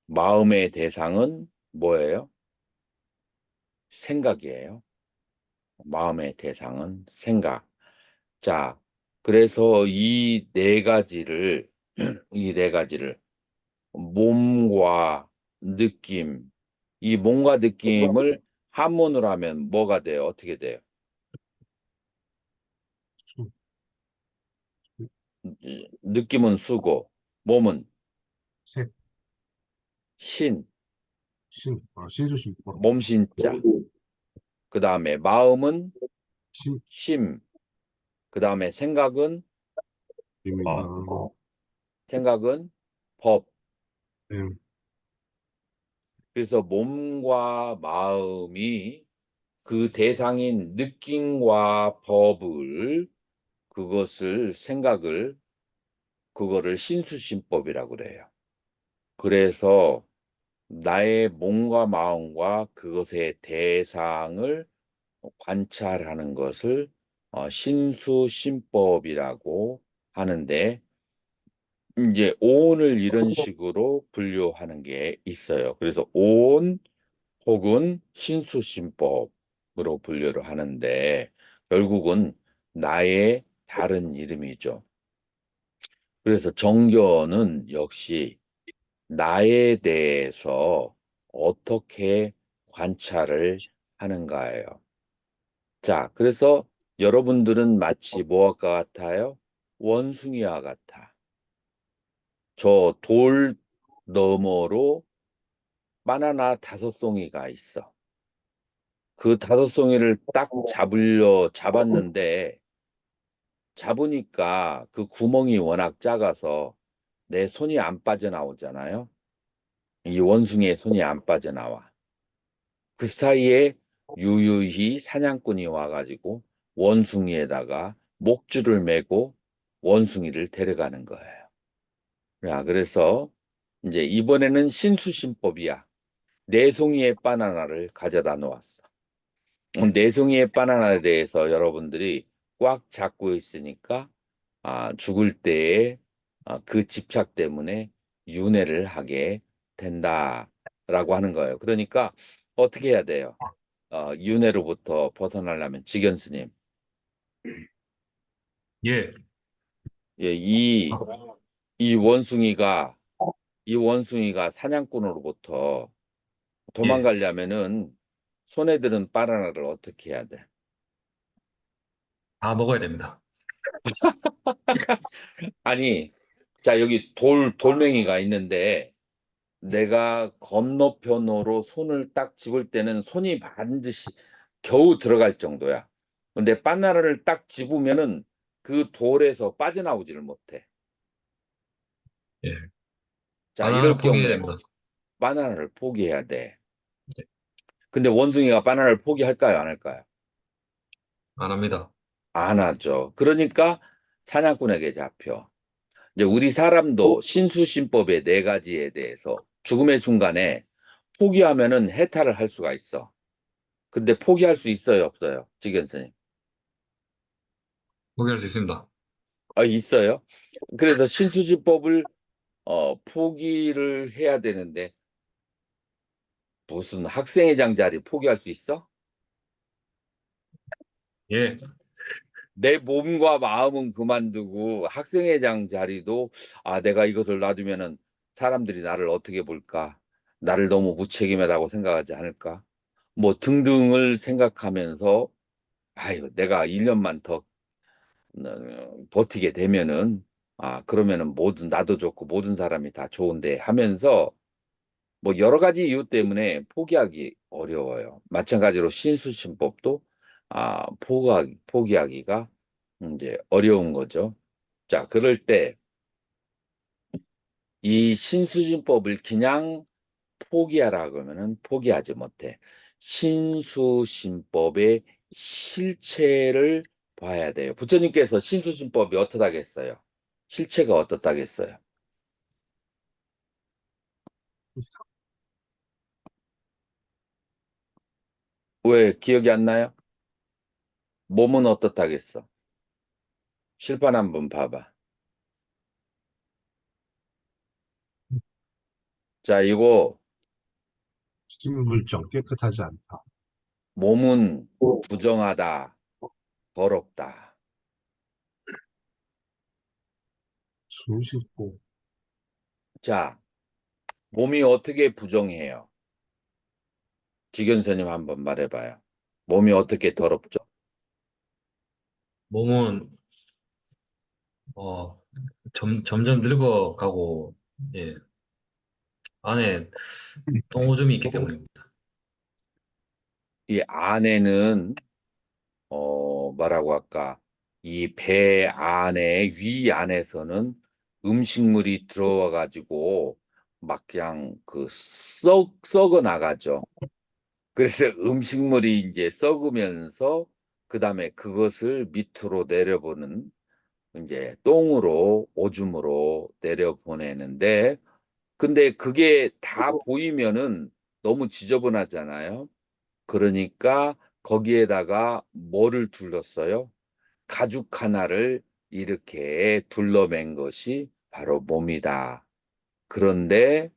마음의 대상은 뭐예요? 생각이에요. 마음의 대상은 생각. 자, 그래서 이 네 가지를, 이 네 가지를 몸과 느낌, 이 몸과 느낌을 한문으로 하면 뭐가 돼요? 어떻게 돼요? 수, 느낌은 수고, 몸은 색, 신, 신수신법, 몸신자. 그 다음에 마음은 신, 심. 그 다음에 생각은 입니다. 법. 네, 그래서 몸과 마음이 그 대상인 느낌과 법을 그것을 생각을 그거를 신수신법이라고 그래요. 그래서 나의 몸과 마음과 그것의 대상을 관찰하는 것을 신수신법이라고 하는데 이제 오온을 이런 식으로 분류하는 게 있어요. 그래서 오온 혹은 신수신법으로 분류를 하는데 결국은 나의 다른 이름이죠. 그래서 정교는 역시 나에 대해서 어떻게 관찰을 하는가예요. 자, 그래서 여러분들은 마치 뭐와 같아요? 원숭이와 같아. 저 돌 너머로 바나나 5송이가 있어. 그 5송이를 딱 잡았는데 잡으니까 그 구멍이 워낙 작아서 내 손이 안 빠져나오잖아요. 이 원숭이의 손이 안 빠져나와. 그 사이에 유유히 사냥꾼이 와가지고 원숭이에다가 목줄을 매고 원숭이를 데려가는 거예요. 야, 그래서 이제 이번에는 신수신법이야. 4송이의 바나나를 가져다 놓았어. 4송이의 바나나에 대해서 여러분들이 꽉 잡고 있으니까 죽을 때에 그 집착 때문에 윤회를 하게 된다라고 하는 거예요. 그러니까 어떻게 해야 돼요? 윤회로부터 벗어나려면 지견스님, 예, 예, 이 원숭이가 사냥꾼으로부터 예, 도망가려면은 손에 드는 바나나를 어떻게 해야 돼? 다 먹어야 됩니다. 아니, 자, 여기 돌멩이가 있는데 내가 건너편으로 손을 딱 집을 때는 손이 반드시 겨우 들어갈 정도야. 근데 바나나를 딱 집으면은 그 돌에서 빠져나오지를 못해. 예, 자, 바나나는 이럴 포기해야 경우에 됩니다. 바나나를 포기해야 돼. 네, 근데 원숭이가 바나나를 포기할까요? 안 할까요? 안 합니다. 안 하죠. 그러니까 사냥꾼에게 잡혀. 이제 우리 사람도 신수신법의 4가지에 대해서 죽음의 순간에 포기하면은 해탈을 할 수가 있어. 근데 포기할 수 있어요, 없어요? 지견스님. 포기할 수 있습니다. 있어요. 그래서 신수지법을 포기를 해야 되는데 무슨 학생회장 자리 포기할 수 있어? 예, 내 몸과 마음은 그만두고 학생회장 자리도 내가 이것을 놔두면은 사람들이 나를 어떻게 볼까? 나를 너무 무책임하다고 생각하지 않을까? 뭐 등등을 생각하면서 아유, 내가 1년만 더 버티게 되면은 그러면은 모든 나도 좋고 모든 사람이 다 좋은데 하면서 뭐 여러 가지 이유 때문에 포기하기 어려워요. 마찬가지로 신수신법도 포기하기가 이제 어려운 거죠. 자, 그럴 때 이 신수신법을 그냥 포기하라 그러면은 포기하지 못해. 신수신법의 실체를 봐야 돼요. 부처님께서 신수신법이 어떻다겠어요? 실체가 어떻다겠어요? 왜 기억이 안 나요? 몸은 어떻다겠어? 실판 한번 봐봐. 자, 이거 신물정, 깨끗하지 않다. 몸은 부정하다, 더럽다. 숨 쉬고, 자, 몸이 어떻게 부정해요? 지견스님 한번 말해봐요. 몸이 어떻게 더럽죠? 몸은 어, 점점 늙어가고, 예, 안에 똥오줌이 있기 때문입니다. 이 안에는 뭐라고 할까? 이 배 안에 위 안에서는 음식물이 들어와 가지고 막 그냥 썩어 나가죠. 그래서 음식물이 이제 썩으면서 그다음에 그것을 밑으로 내려보는 이제 똥으로 오줌으로 내려보내는데 근데 그게 다 보이면은 너무 지저분하잖아요. 그러니까 거기에다가 뭐를 둘렀어요? 가죽 하나를 이렇게 둘러맨 것이 바로 몸이다. 그런데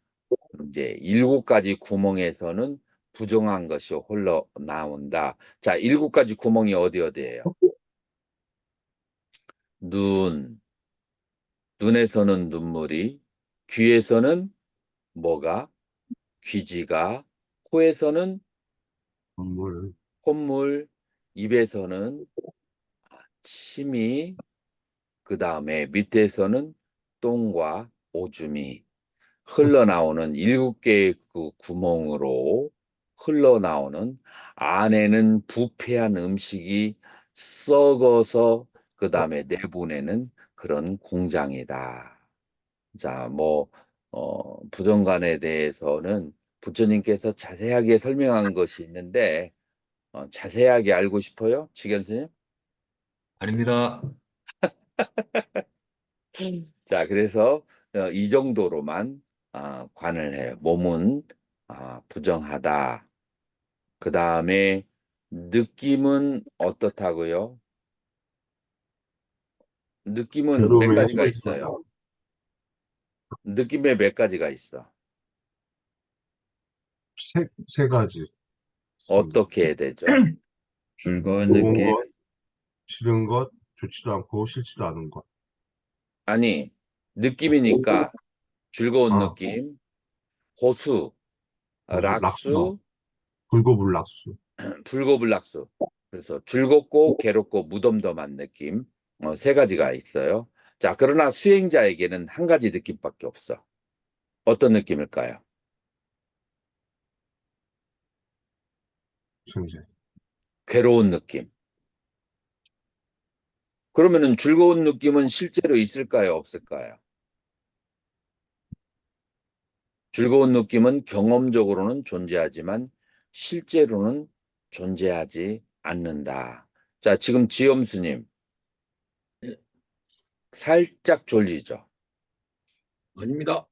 이제 7가지 구멍에서는 부정한 것이 흘러나온다. 자, 7가지 구멍이 어디 어디예요? 눈, 눈에서는 눈물이, 귀에서는 뭐가? 귀지가, 코에서는 건물, 콧물, 입에서는 침이, 그 다음에 밑에서는 똥과 오줌이 흘러나오는 7개의 그 구멍으로 흘러나오는 안에는 부패한 음식이 썩어서 그 다음에 내보내는 그런 공장이다. 자, 부정관에 대해서는 부처님께서 자세하게 설명한 것이 있는데, 자세하게 알고 싶어요? 지견스님? 아닙니다. 자, 그래서 이 정도로만 관을 해요. 몸은 부정하다. 그 다음에 느낌은 어떻다고요? 느낌은 몇 괴로움에 가지가 해소해주다. 있어요. 느낌에 몇 가지가 있어. 세 가지 있습니다. 어떻게 해야 되죠? 즐거운 좋은 느낌, 것, 싫은 것, 좋지도 않고 싫지도 않은 것. 아니, 느낌이니까 즐거운 아, 느낌, 호수, 락수, 락수, 불고불락수. 불고불락수. 그래서 즐겁고 괴롭고 무덤덤한 느낌. 3가지가 있어요. 자, 그러나 수행자에게는 한 가지 느낌밖에 없어. 어떤 느낌일까요? 이제 괴로운 느낌. 그러면은 즐거운 느낌은 실제로 있을까요? 없을까요? 즐거운 느낌은 경험적으로는 존재하지만 실제로는 존재하지 않는다. 자, 지금 지엄수님 살짝 졸리죠? 아닙니다.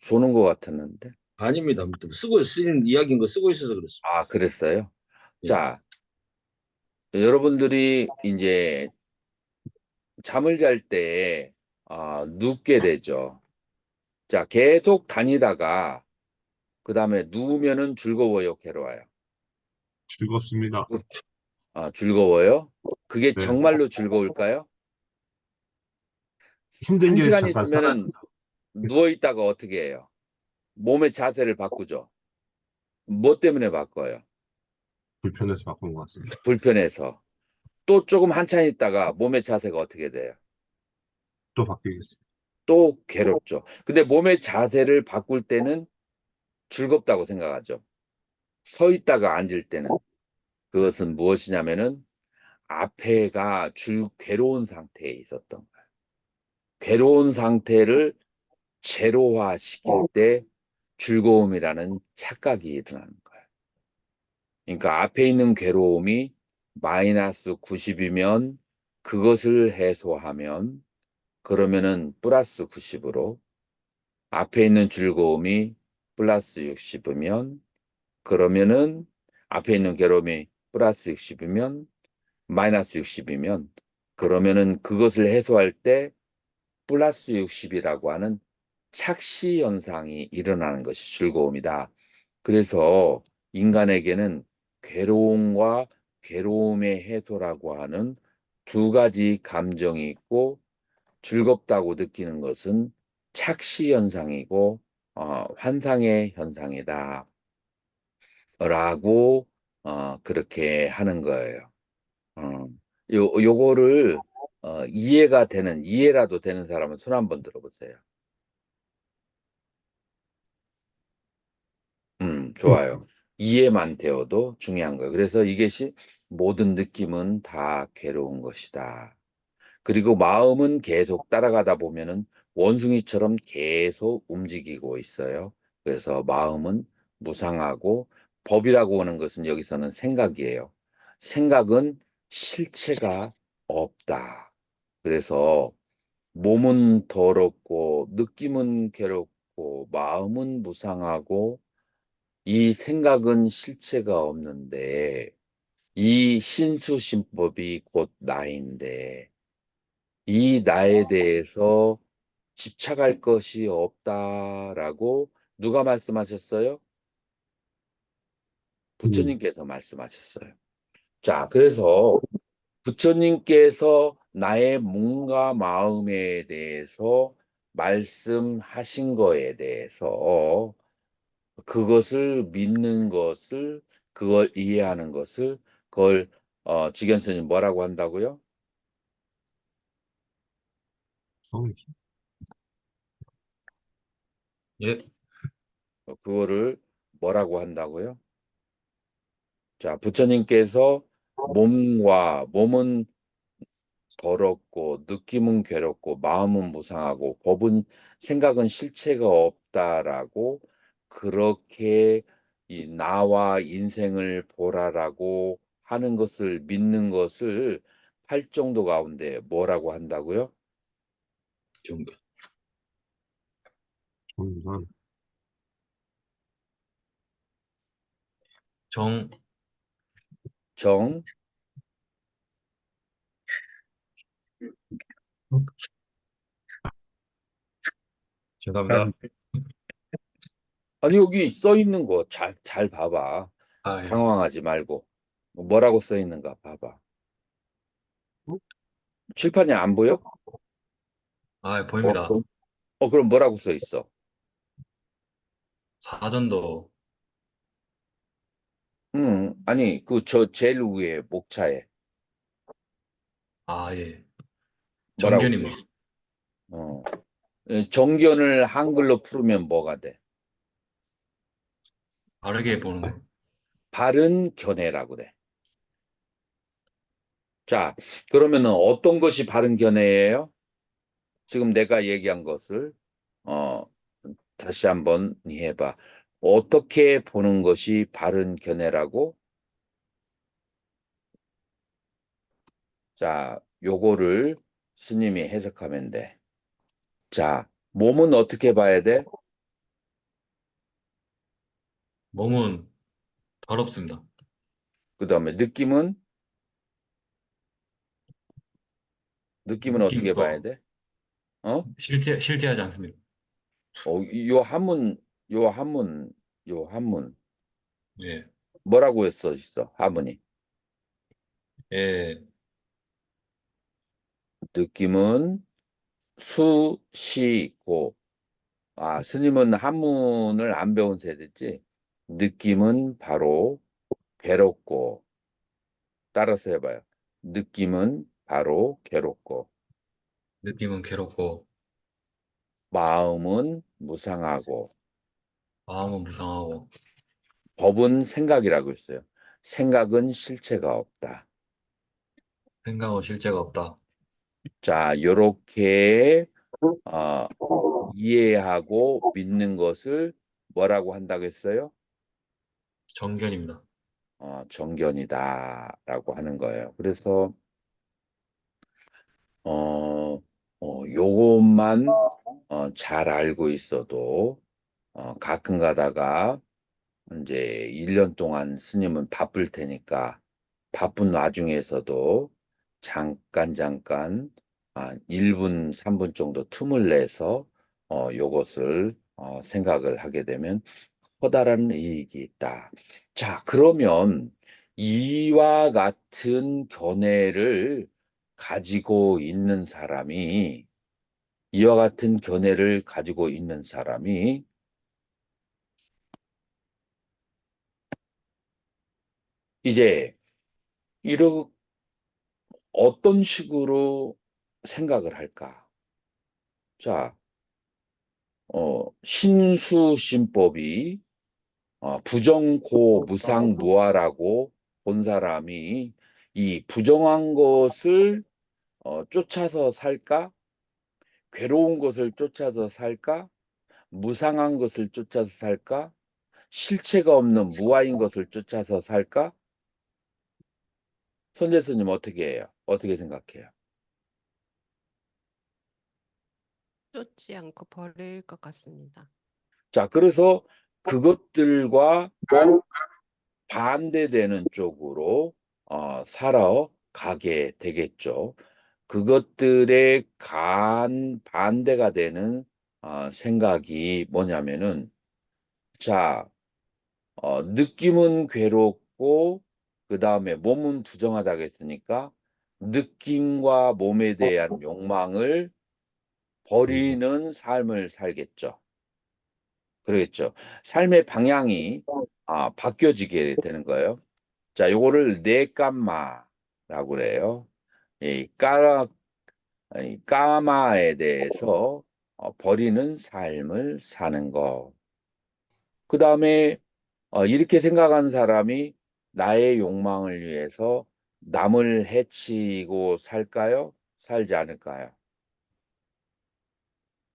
조는 것 같았는데. 아닙니다. 쓰고 쓰는 이야기인 거 쓰고 있어서 그렇습니다. 그랬어요? 예. 자, 여러분들이 이제 잠을 잘 때 눕게 되죠. 자, 계속 다니다가 그 다음에 누우면은 즐거워요, 괴로워요? 즐겁습니다. 즐거워요? 그게 네. 정말로 즐거울까요? 힘든 한 게 시간 잠깐 사라. 있으면은 누워 있다가 어떻게 해요? 몸의 자세를 바꾸죠. 뭐 때문에 바꿔요? 불편해서 바꾼 것 같습니다. 불편해서. 또 조금 한참 있다가 몸의 자세가 어떻게 돼요? 또 바뀌겠습니다. 또 괴롭죠. 근데 몸의 자세를 바꿀 때는 즐겁다고 생각하죠. 서 있다가 앉을 때는. 그것은 무엇이냐면은 앞에가 괴로운 상태에 있었던 거예요. 괴로운 상태를 제로화 시킬 때 즐거움이라는 착각이 일어나는 거예요. 그러니까 앞에 있는 괴로움이 마이너스 90이면 그것을 해소하면 그러면은 플러스 90으로 앞에 있는 즐거움이 플러스 60이면 그러면은 앞에 있는 괴로움이 플러스 60이면 마이너스 60이면 그러면은 그것을 해소할 때 플러스 60이라고 하는 착시 현상이 일어나는 것이 즐거움이다. 그래서 인간에게는 괴로움과 괴로움의 해소라고 하는 2가지 감정이 있고 즐겁다고 느끼는 것은 착시 현상이고 환상의 현상이다. 라고 그렇게 하는 거예요. 요거를 이해가 되는, 이해라도 되는 사람은 손 한번 들어보세요. 좋아요. 이해만 되어도 중요한 거예요. 그래서 이것이 모든 느낌은 다 괴로운 것이다. 그리고 마음은 계속 따라가다 보면은 원숭이처럼 계속 움직이고 있어요. 그래서 마음은 무상하고 법이라고 하는 것은 여기서는 생각이에요. 생각은 실체가 없다. 그래서 몸은 더럽고 느낌은 괴롭고 마음은 무상하고 이 생각은 실체가 없는데 이 신수신법이 곧 나인데 이 나에 대해서 집착할 것이 없다라고 누가 말씀하셨어요? 부처님께서 말씀하셨어요. 자, 그래서 부처님께서 나의 몸과 마음에 대해서 말씀하신 거에 대해서 그것을 믿는 것을 그걸 이해하는 것을 그걸 지견 스님 뭐라고 한다고요? 성, 예, 그거를 뭐라고 한다고요? 자, 부처님께서 몸은 더럽고 느낌은 괴롭고 마음은 무상하고 법은 생각은 실체가 없다라고 그렇게 이 나와 인생을 보라라고 하는 것을 믿는 것을 팔정도 가운데 뭐라고 한다고요? 정도. 정산, 정, 정 죄송합니다. 아니 여기 써 있는 거 잘 봐봐. 아, 예. 당황하지 말고 뭐라고 써 있는가 봐봐. 칠판이 안 보여? 아, 보입니다. 그럼 뭐라고 써 있어? 사전도, 아니 그 저 제일 위에 목차에 아, 예. 뭐라고 써 정견입니다. 있어? 어. 정견을 한글로 풀으면 뭐가 돼? 바르게 보는 거. 바른 견해라고 그래. 자, 그러면은 어떤 것이 바른 견해예요? 지금 내가 얘기한 것을 어, 다시 한번 해봐. 어떻게 보는 것이 바른 견해라고? 자, 요거를 스님이 해석하면 돼. 자, 몸은 어떻게 봐야 돼? 몸은 더럽습니다. 그 다음에 느낌은 어떻게 봐야 느낌도 돼? 어? 실제하지 않습니다. 요 한문, 요 한문, 요 한문. 예, 뭐라고 써 있어? 한문이. 예, 느낌은 수시고. 아, 스님은 한문을 안 배운 세대지. 느낌은 바로 괴롭고. 따라서 해봐요. 느낌은 바로 괴롭고. 느낌은 괴롭고, 마음은 무상하고. 마음은 무상하고, 법은 생각이라고 했어요. 생각은 실체가 없다. 생각은 실제가 없다. 자, 요렇게 이해하고 믿는 것을 뭐라고 한다고 했어요? 정견입니다. 정견이다라고 하는 거예요. 그래서 요것만 잘 알고 있어도 가끔 가다가 이제 1년 동안 스님은 바쁠 테니까 바쁜 와중에서도 잠깐 1분, 3분 정도 틈을 내서 요것을 생각을 하게 되면 커다란 이익이 있다. 자, 그러면 이와 같은 견해를 가지고 있는 사람이 이와 같은 견해를 가지고 있는 사람이 이제 이런 어떤 식으로 생각을 할까? 자, 신수신법이 부정고 무상무아라고 본 사람이 이 부정한 것을 쫓아서 살까? 괴로운 것을 쫓아서 살까? 무상한 것을 쫓아서 살까? 실체가 없는 무아인 것을 쫓아서 살까? 선재스님 어떻게 해요? 어떻게 생각해요? 쫓지 않고 버릴 것 같습니다. 자, 그래서 그것들과 반대되는 쪽으로 살아가게 되겠죠. 그것들의 반대가 되는 생각이 뭐냐면은, 자, 느낌은 괴롭고 그 다음에 몸은 부정하다고 했으니까 느낌과 몸에 대한 욕망을 버리는 삶을 살겠죠. 그러겠죠. 삶의 방향이 바뀌어지게 되는 거예요. 자, 요거를 네감마라고 그래요. 이 까마에 대해서 버리는 삶을 사는 거. 그 다음에 이렇게 생각하는 사람이 나의 욕망을 위해서 남을 해치고 살까요? 살지 않을까요?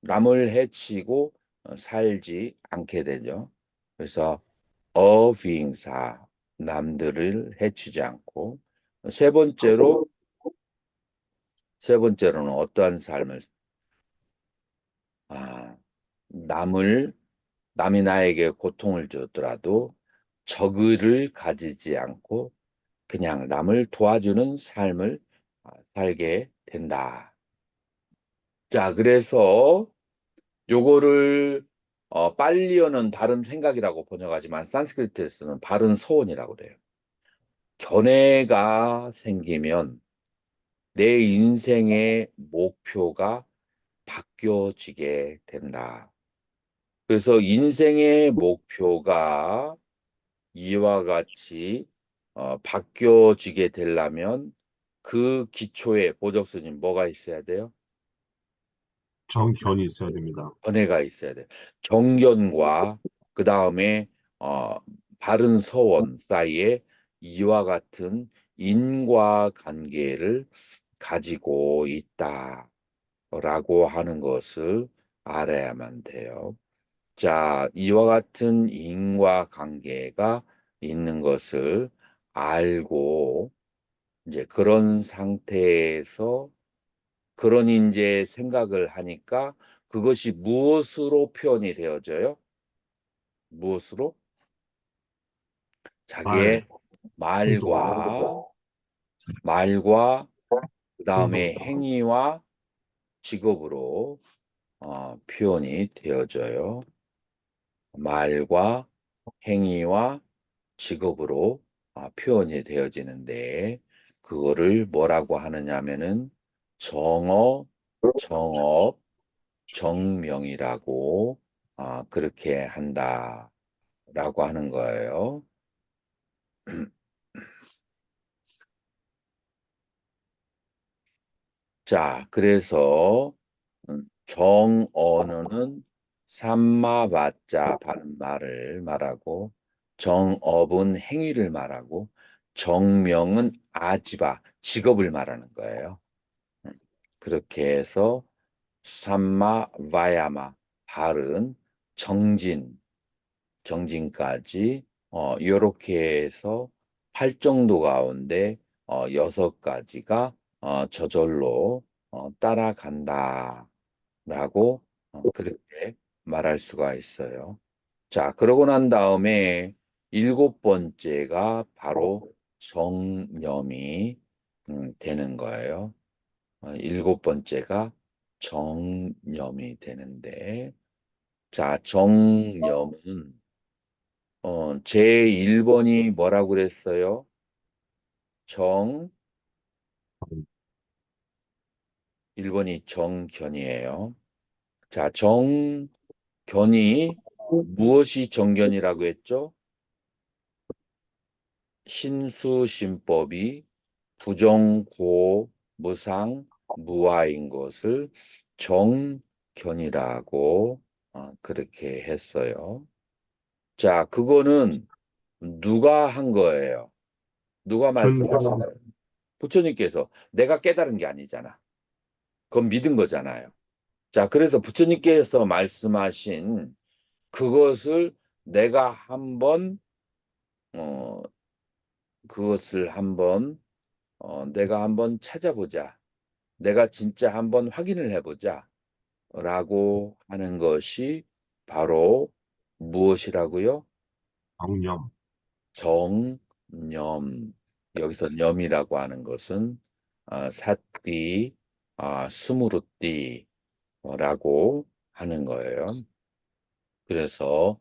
남을 해치고 살지 않게 되죠. 그래서 어빙사, 남들을 해치지 않고 세 번째로는 어떠한 삶을 남이 나에게 고통을 주더라도 적의를 가지지 않고 그냥 남을 도와주는 삶을 살게 된다. 자, 그래서 요거를 빨리어는 바른 생각이라고 번역하지만 산스크리트에서는 바른 서원이라고 그래요. 견해가 생기면 내 인생의 목표가 바뀌어지게 된다. 그래서 인생의 목표가 이와 같이 바뀌어지게 되려면 그 기초에 보적스님 뭐가 있어야 돼요? 정견이 있어야 됩니다. 견해가 있어야 돼. 정견과 그 다음에 바른 서원 사이에 이와 같은 인과관계를 가지고 있다라고 하는 것을 알아야만 돼요. 자, 이와 같은 인과관계가 있는 것을 알고 이제 그런 상태에서 그런 이제 생각을 하니까 그것이 무엇으로 표현이 되어져요? 무엇으로? 자기의 말과 그 다음에 행위와 직업으로 표현이 되어져요. 말과 행위와 직업으로 표현이 되어지는데 그거를 뭐라고 하느냐면은 정업, 정명이라고 그렇게 한다라고 하는 거예요. 자, 그래서 정언어는 삼마바자 바른 말을 말하고 정업은 행위를 말하고 정명은 아지바 직업을 말하는 거예요. 그렇게 해서 삼마 바야마 바른 정진까지 요렇게 해서 8정도 가운데 6가지가 저절로 따라간다라고 그렇게 말할 수가 있어요. 자, 그러고 난 다음에 7번째가 바로 정념이 되는 거예요. 7번째가 정념이 되는데, 자, 정념은 제 1번이 뭐라고 그랬어요? 1번이 정견이에요. 자, 정견이 무엇이 정견이라고 했죠? 신수신법이 부정고 무상 무아인 것을 정견이라고 그렇게 했어요. 자, 그거는 누가 한 거예요? 누가 말씀하신 거예요? 부처님께서. 내가 깨달은 게 아니잖아. 그건 믿은 거잖아요. 자, 그래서 부처님께서 말씀하신 그것을 내가 한번 어, 그것을 한번 내가 한번 찾아보자. 내가 진짜 한번 확인을 해보자. 라고 하는 것이 바로 무엇이라고요? 정념. 정념. 여기서 념이라고 하는 것은 사띠, 스무르띠라고 하는 거예요. 그래서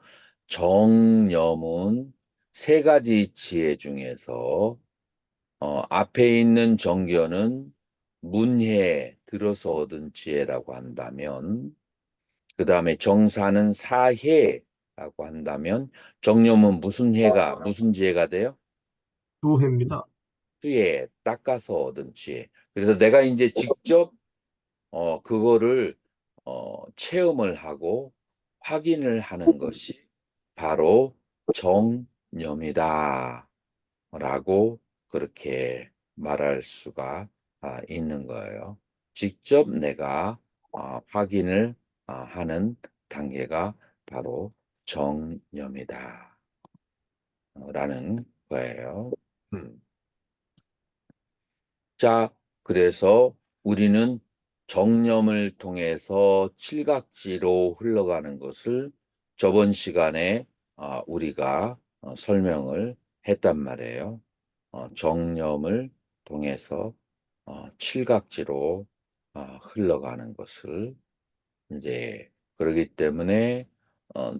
정념은 세 가지 지혜 중에서 앞에 있는 정견은 문해 들어서 얻은 지혜라고 한다면, 그 다음에 정사는 사해라고 한다면, 정념은 무슨 지혜가 돼요? 수혜입니다. 수혜, 닦아서 얻은 지혜. 그래서 내가 이제 직접 그거를 체험을 하고 확인을 하는 것이 바로 정념이다. 라고 그렇게 말할 수가 있는 거예요. 직접 내가 확인을 하는 단계가 바로 정념이다. 라는 거예요. 자, 그래서 우리는 정념을 통해서 칠각지로 흘러가는 것을 저번 시간에 우리가 설명을 했단 말이에요. 정념을 통해서 칠각지로 흘러가는 것을 이제 그러기 때문에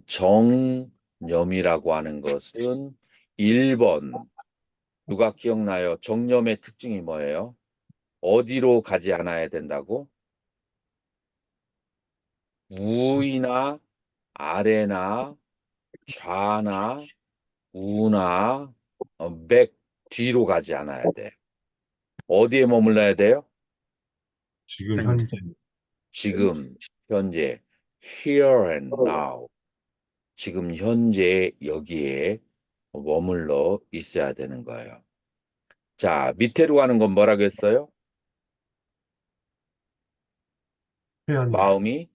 정념이라고 하는 것은 1번 누가 기억나요? 정념의 특징이 뭐예요? 어디로 가지 않아야 된다고? 우이나 아래나 좌나 우나 백 뒤로 가지 않아야 돼. 어디에 머물러야 돼요? 지금 현재. 현재. 지금 현재 here and now. 지금 현재 여기에 머물러 있어야 되는 거예요. 자, 밑으로 가는 건 뭐라고 했어요? 회한이, 마음이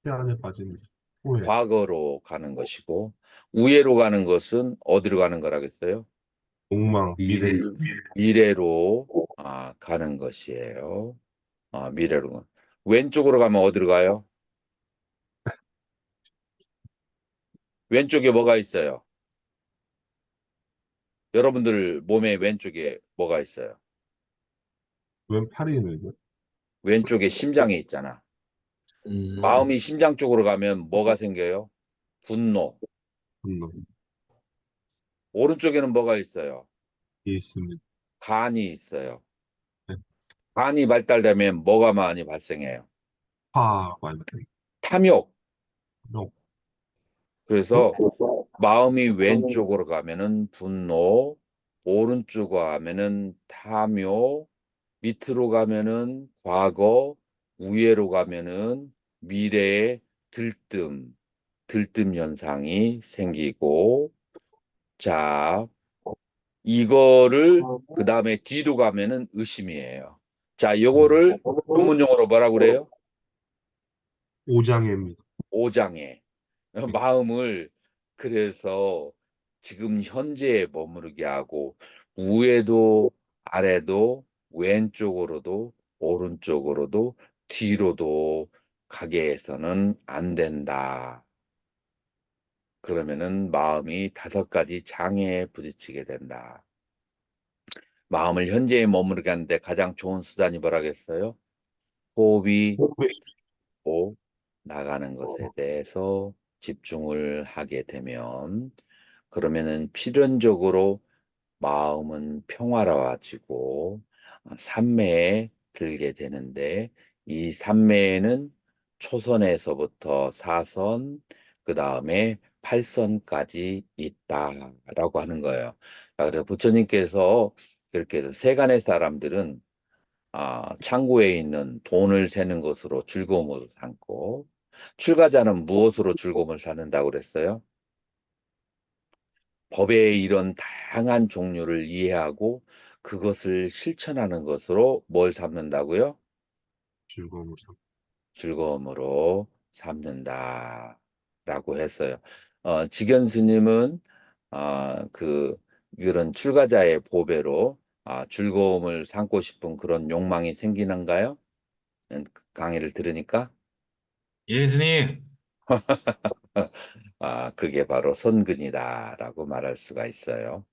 회한에 빠진 후회. 과거로 가는 것이고 우회로 가는 것은 어디로 가는 거라고 했어요? 옥망, 미래. 미래로 가는 것이에요. 미래로. 왼쪽으로 가면 어디로 가요? 왼쪽에 뭐가 있어요? 여러분들 몸의 왼쪽에 뭐가 있어요? 왼팔이 있는데. 왼쪽에 심장이 있잖아. 마음이 심장 쪽으로 가면 뭐가 생겨요? 분노. 분노. 오른쪽에는 뭐가 있어요? 있습니다. 간이 있어요. 네. 간이 발달되면 뭐가 많이 발생해요? 화, 관계. 탐욕. 용. 그래서 마음이 왼쪽으로 가면은 분노, 오른쪽으로 가면은 탐욕, 밑으로 가면은 과거, 위로 가면은 미래의 들뜸 현상이 생기고, 자, 이거를 그 다음에 뒤로 가면은 의심이에요. 자, 요거를 전문용어로 뭐라고 그래요? 오장애입니다. 오장애. 마음을 그래서 지금 현재에 머무르게 하고 위에도 아래도 왼쪽으로도 오른쪽으로도 뒤로도 가게 해서는 안 된다. 그러면은 마음이 5가지 장애에 부딪히게 된다. 마음을 현재에 머무르게 하는데 가장 좋은 수단이 뭐라겠어요? 호흡이 고 나가는 것에 대해서 집중을 하게 되면 그러면은 필연적으로 마음은 평화로워지고 삼매에 들게 되는데 이 삼매에는 초선에서부터 사선 그 다음에 팔선까지 있다라고 하는 거예요. 그래서 부처님께서 그렇게 해서 세간의 사람들은 창고에 있는 돈을 세는 것으로 즐거움을 삼고, 출가자는 무엇으로 즐거움을 찾는다고 그랬어요? 법의 이런 다양한 종류를 이해하고 그것을 실천하는 것으로 뭘 삼는다고요? 즐거움을 삼. 즐거움으로 삼는다라고 했어요. 지견 스님은 이런 출가자의 보배로 즐거움을 삼고 싶은 그런 욕망이 생기는가요? 강의를 들으니까 예, 스님. 그게 바로 선근이다라고 말할 수가 있어요.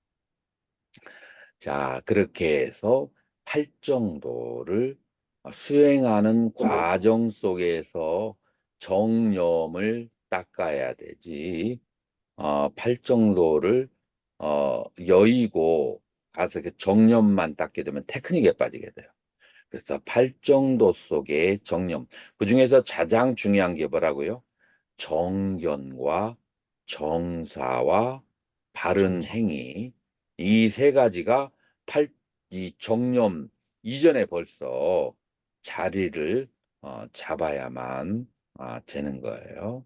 자, 그렇게 해서 팔정도를 수행하는 과정 속에서 정념을 닦아야 되지. 팔정도를 여의고 가서 그 정념만 닦게 되면 테크닉에 빠지게 돼요. 그래서 팔정도 속의 정념, 그중에서 가장 중요한 게 뭐라고요? 정견과 정사와 바른 행위, 이 세 가지가 이 정념 이전에 벌써 자리를 잡아야만 되는 거예요.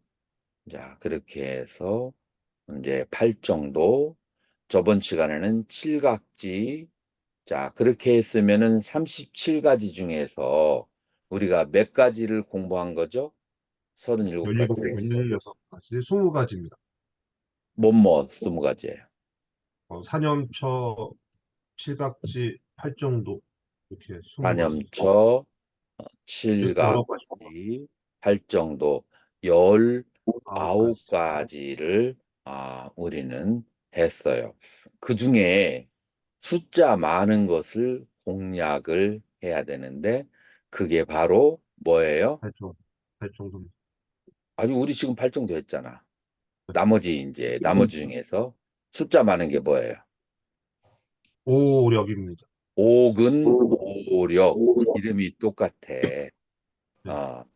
자, 그렇게 해서 이제 팔정도, 저번 시간에는 칠각지. 자, 그렇게 했으면은 37가지 중에서 우리가 몇 가지를 공부한 거죠? 37가지. 16가지, 20가지입니다. 뭐뭐 20가지예요. 사념처, 칠각지, 팔정도 이렇게 20가지. 반염처, 여러 가지. 칠각지, 팔정도 아홉 가지. 19가지를 우리는 했어요. 그 중에 숫자 많은 것을 공략을 해야 되는데 그게 바로 뭐예요? 팔정도. 아니 우리 지금 팔정도 했잖아. 나머지 중에서 숫자 많은 게 뭐예요? 오력입니다. 옥은 오력, 이름이 똑같아.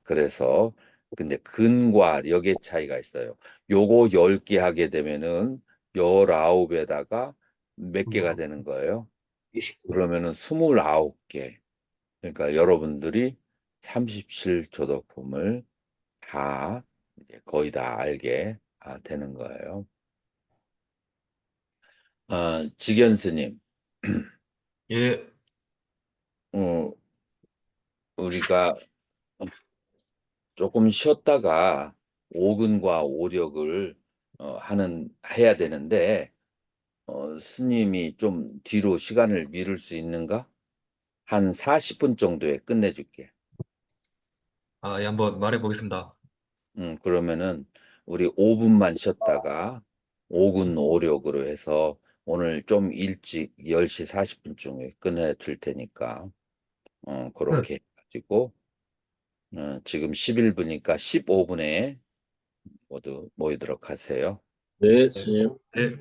그래서 근데 근과 력의 차이가 있어요. 요거 10개 하게 되면은 19에다가 몇 개가 되는 거예요? 그러면은 29개. 그러니까 여러분들이 37조덕품을 다 이제 거의 다 알게 되는 거예요. 지견 스님, 예, 어, 우리가 조금 쉬었다가 오근과 오력을 해야 되는데 스님이 좀 뒤로 시간을 미룰 수 있는가? 한 40분 정도에 끝내줄게. 예, 한번 말해 보겠습니다. 그러면은 우리 5분만 쉬었다가 오근 오력으로 해서 오늘 좀 일찍 10시 40분쯤에 끝내줄 테니까 그렇게 해가지고 지금 11분이니까 15분에 모두 모이도록 하세요. 네, 스님. 예.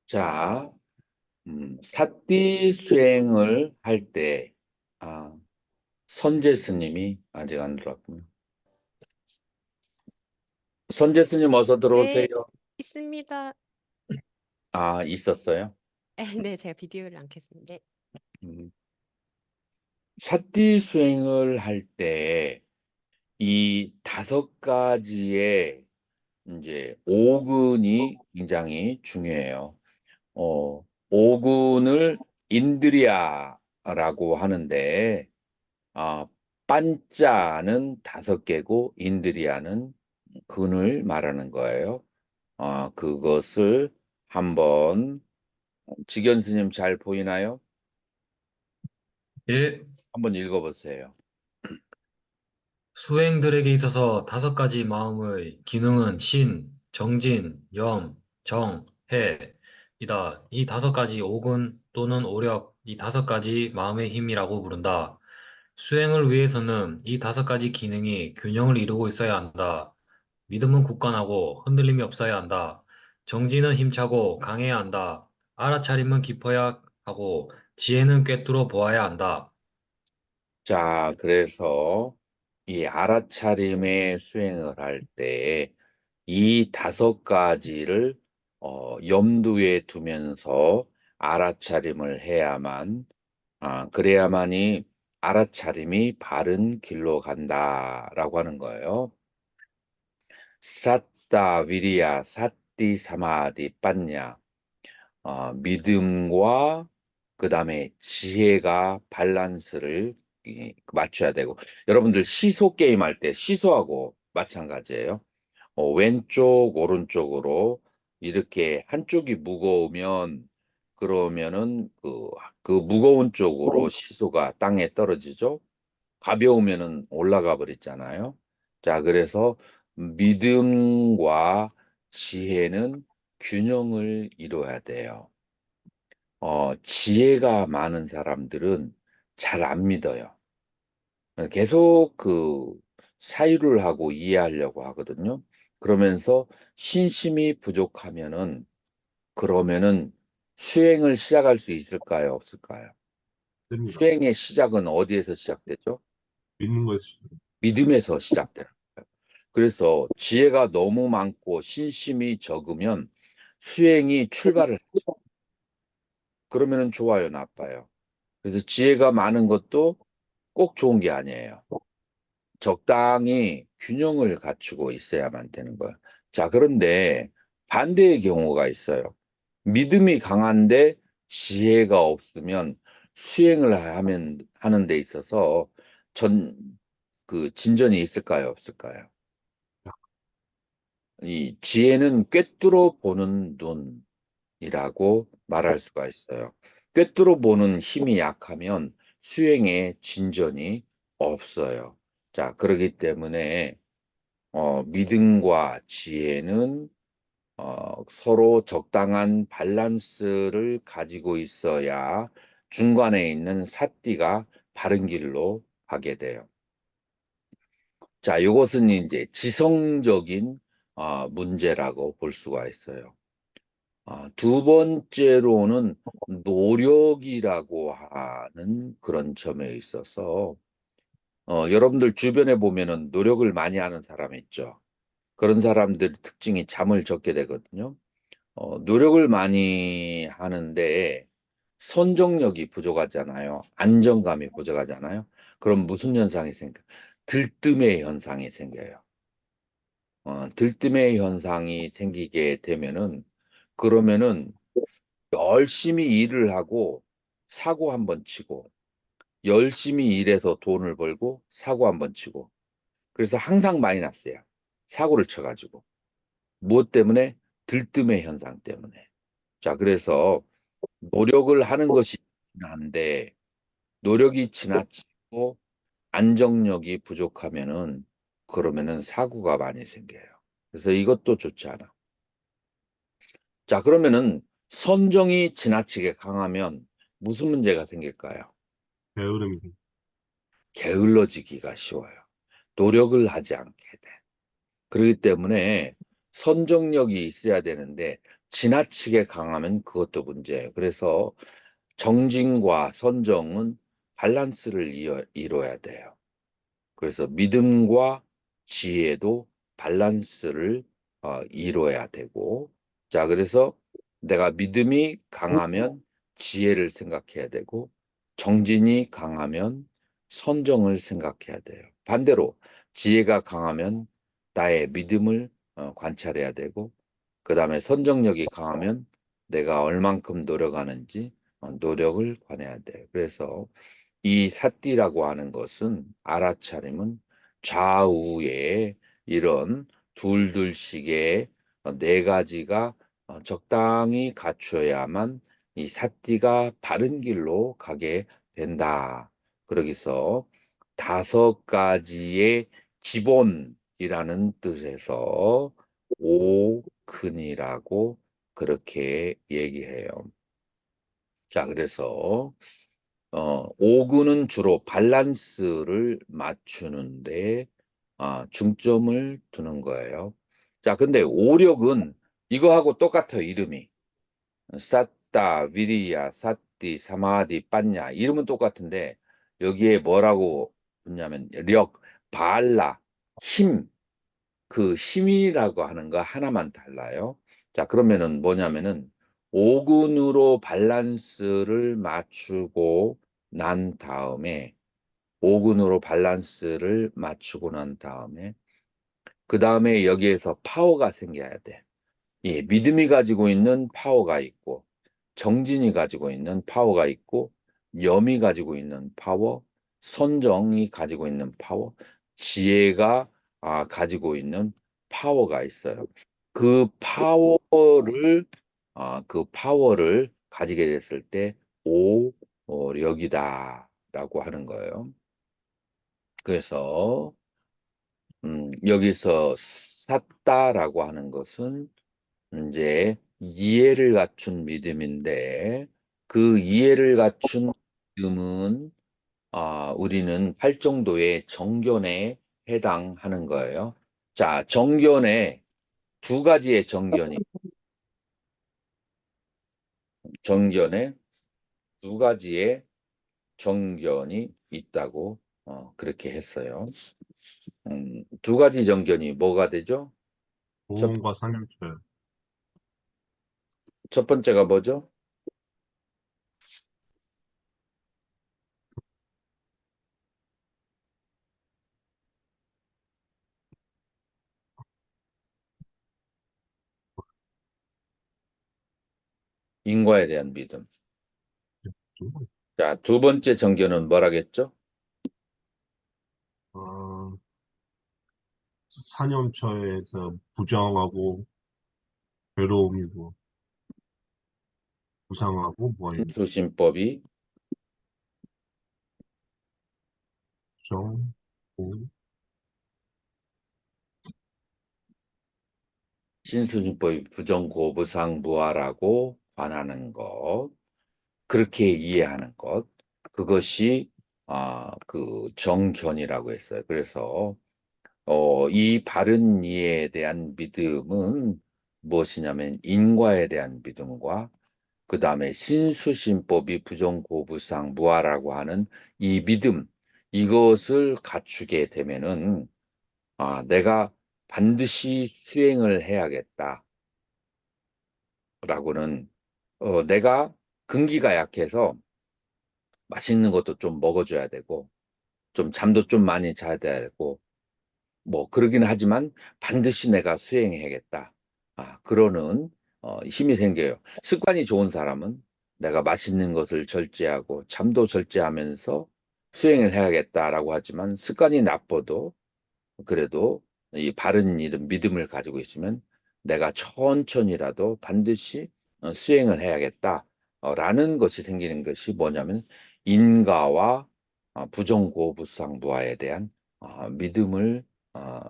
자, 사띠 수행을 할 때, 선제 스님이 아직 안 들어왔군요. 선제 스님 어서 들어오세요. 네, 있습니다. 있었어요. 네, 제가 비디오를 안 켰습니다. 네. 음, 사띠 수행을 할 때, 이 5가지의 이제 오근이 굉장히 중요해요. 오근을 인드리아라고 하는데, 빤자는 5개고 인드리아는 근을 말하는 거예요. 그것을 한번 지견 스님 잘 보이나요? 예. 한번 읽어보세요. 수행들에게 있어서 5가지 마음의 기능은 신, 정진, 염, 정, 해, 이다. 이 5가지 오근 또는 오력, 이 5가지 마음의 힘이라고 부른다. 수행을 위해서는 이 5가지 기능이 균형을 이루고 있어야 한다. 믿음은 굳건하고 흔들림이 없어야 한다. 정진은 힘차고 강해야 한다. 알아차림은 깊어야 하고 지혜는 꿰뚫어 보아야 한다. 자, 그래서 이 알아차림의 수행을 할 때 이 5가지를 염두에 두면서 알아차림을 해야만, 그래야만이 알아차림이 바른 길로 간다라고 하는 거예요. 사따 위리야 사띠 사마디 빠냐. 믿음과 그 다음에 지혜가 밸런스를 맞춰야 되고, 여러분들 시소 게임 할 때 시소하고 마찬가지예요. 왼쪽 오른쪽으로 이렇게 한쪽이 무거우면 그러면은 그 무거운 쪽으로 시소가 땅에 떨어지죠. 가벼우면은 올라가 버리잖아요. 자, 그래서 믿음과 지혜는 균형을 이루어야 돼요. 지혜가 많은 사람들은 잘 안 믿어요. 계속 사유를 하고 이해하려고 하거든요. 그러면서 신심이 부족하면은, 그러면은 수행을 시작할 수 있을까요? 없을까요? 됩니다. 수행의 시작은 어디에서 시작되죠? 믿는 것이 믿음에서 시작되는 거예요. 그래서 지혜가 너무 많고 신심이 적으면 수행이 출발을 하죠. 그러면은 좋아요, 나빠요? 그래서 지혜가 많은 것도 꼭 좋은 게 아니에요. 적당히 균형을 갖추고 있어야만 되는 거예요. 자, 그런데 반대의 경우가 있어요. 믿음이 강한데 지혜가 없으면 수행을 하는 데 있어서 진전이 있을까요? 없을까요? 이 지혜는 꿰뚫어 보는 눈이라고 말할 수가 있어요. 꿰뚫어 보는 힘이 약하면 수행에 진전이 없어요. 자, 그렇기 때문에 믿음과 지혜는 서로 적당한 밸런스를 가지고 있어야 중간에 있는 사띠가 바른 길로 가게 돼요. 자, 이것은 이제 지성적인 문제라고 볼 수가 있어요. 두 번째로는 노력이라고 하는 그런 점에 있어서 여러분들 주변에 보면은 노력을 많이 하는 사람 있죠. 그런 사람들 특징이 잠을 적게 되거든요. 노력을 많이 하는데 선정력이 부족하잖아요. 안정감이 부족하잖아요. 그럼 무슨 현상이 생겨요? 들뜸의 현상이 생겨요. 들뜸의 현상이 생기게 되면은, 그러면은 열심히 일을 하고 사고 한번 치고, 열심히 일해서 돈을 벌고 사고 한번 치고, 그래서 항상 마이너스야. 사고를 쳐가지고. 무엇 때문에? 들뜸의 현상 때문에. 자, 그래서 노력을 하는 것이 한데, 노력이 지나치고 안정력이 부족하면은, 그러면은 사고가 많이 생겨요. 그래서 이것도 좋지 않아. 자, 그러면은 선정이 지나치게 강하면 무슨 문제가 생길까요? 게으름이 게을러지기가 쉬워요. 노력을 하지 않게 돼. 그렇기 때문에 선정력이 있어야 되는데 지나치게 강하면 그것도 문제예요. 그래서 정진과 선정은 밸런스를 이뤄야 돼요. 그래서 믿음과 지혜도 밸런스를 이뤄야 되고, 자, 그래서 내가 믿음이 강하면 지혜를 생각해야 되고, 정진이 강하면 선정을 생각해야 돼요. 반대로 지혜가 강하면 나의 믿음을 관찰해야 되고, 그 다음에 선정력이 강하면 내가 얼만큼 노력하는지 노력을 관해야 돼요. 그래서 이 사띠라고 하는 것은, 알아차림은 좌우에 이런 둘둘씩의 4가지가 적당히 갖추어야만 이 사띠가 바른 길로 가게 된다. 그러기서 5가지의 기본이라는 뜻에서 오근이라고 그렇게 얘기해요. 자, 그래서 오근은 주로 밸런스를 맞추는데 중점을 두는 거예요. 자, 근데 오력은 이거하고 똑같아요, 이름이. 사따, 위리야, 사띠, 사마디, 빠냐. 이름은 똑같은데 여기에 뭐라고 붙냐면 발라, 힘, 그 힘이라고 하는 거 하나만 달라요. 자, 그러면은 뭐냐면은 오근으로 밸런스를 맞추고 난 다음에 오근으로 밸런스를 맞추고 난 다음에 그 다음에 여기에서 파워가 생겨야 돼. 예, 믿음이 가지고 있는 파워가 있고 정진이 가지고 있는 파워가 있고 염이 가지고 있는 파워, 선정이 가지고 있는 파워, 지혜가 가지고 있는 파워가 있어요. 그 파워를 가지게 됐을 때 오력이다라고 하는 거예요. 그래서 여기서 샀다라고 하는 것은 이제 이해를 갖춘 믿음인데 그 이해를 갖춘 믿음은 우리는 8정도의 정견에 해당하는 거예요. 자, 정견에 두 가지의 정견에 두 가지의 정견이 있다고 그렇게 했어요. 두 가지 정견이 뭐가 되죠? 보험과 상염초요. 첫 번째가 뭐죠? 인과에 대한 믿음. 자, 두 번째 정견은 뭐라겠죠? 어, 상염초에서 부정하고 괴로움이고 부상하고 무한이고 수신법이 부정, 고, 신수신법이 부정고부상무화라고 관하는 것, 그렇게 이해하는 것, 그것이 그 정견이라고 했어요. 그래서 이 바른 이해에 대한 믿음은 무엇이냐면 인과에 대한 믿음과 그 다음에 신수신법이 부정고부상무화라고 하는 이 믿음, 이것을 갖추게 되면은 내가 반드시 수행을 해야겠다라고는 내가 근기가 약해서 맛있는 것도 좀 먹어줘야 되고 좀 잠도 좀 많이 자야 되고 뭐 그러긴 하지만 반드시 내가 수행해야겠다. 그러는 힘이 생겨요. 습관이 좋은 사람은 내가 맛있는 것을 절제하고 잠도 절제하면서 수행을 해야겠다라고 하지만 습관이 나빠도 그래도 이 바른 이런 믿음을 가지고 있으면 내가 천천히라도 반드시 수행을 해야겠다라는 것이 생기는 것이 뭐냐면 인가와 부정고부상부화에 대한 믿음을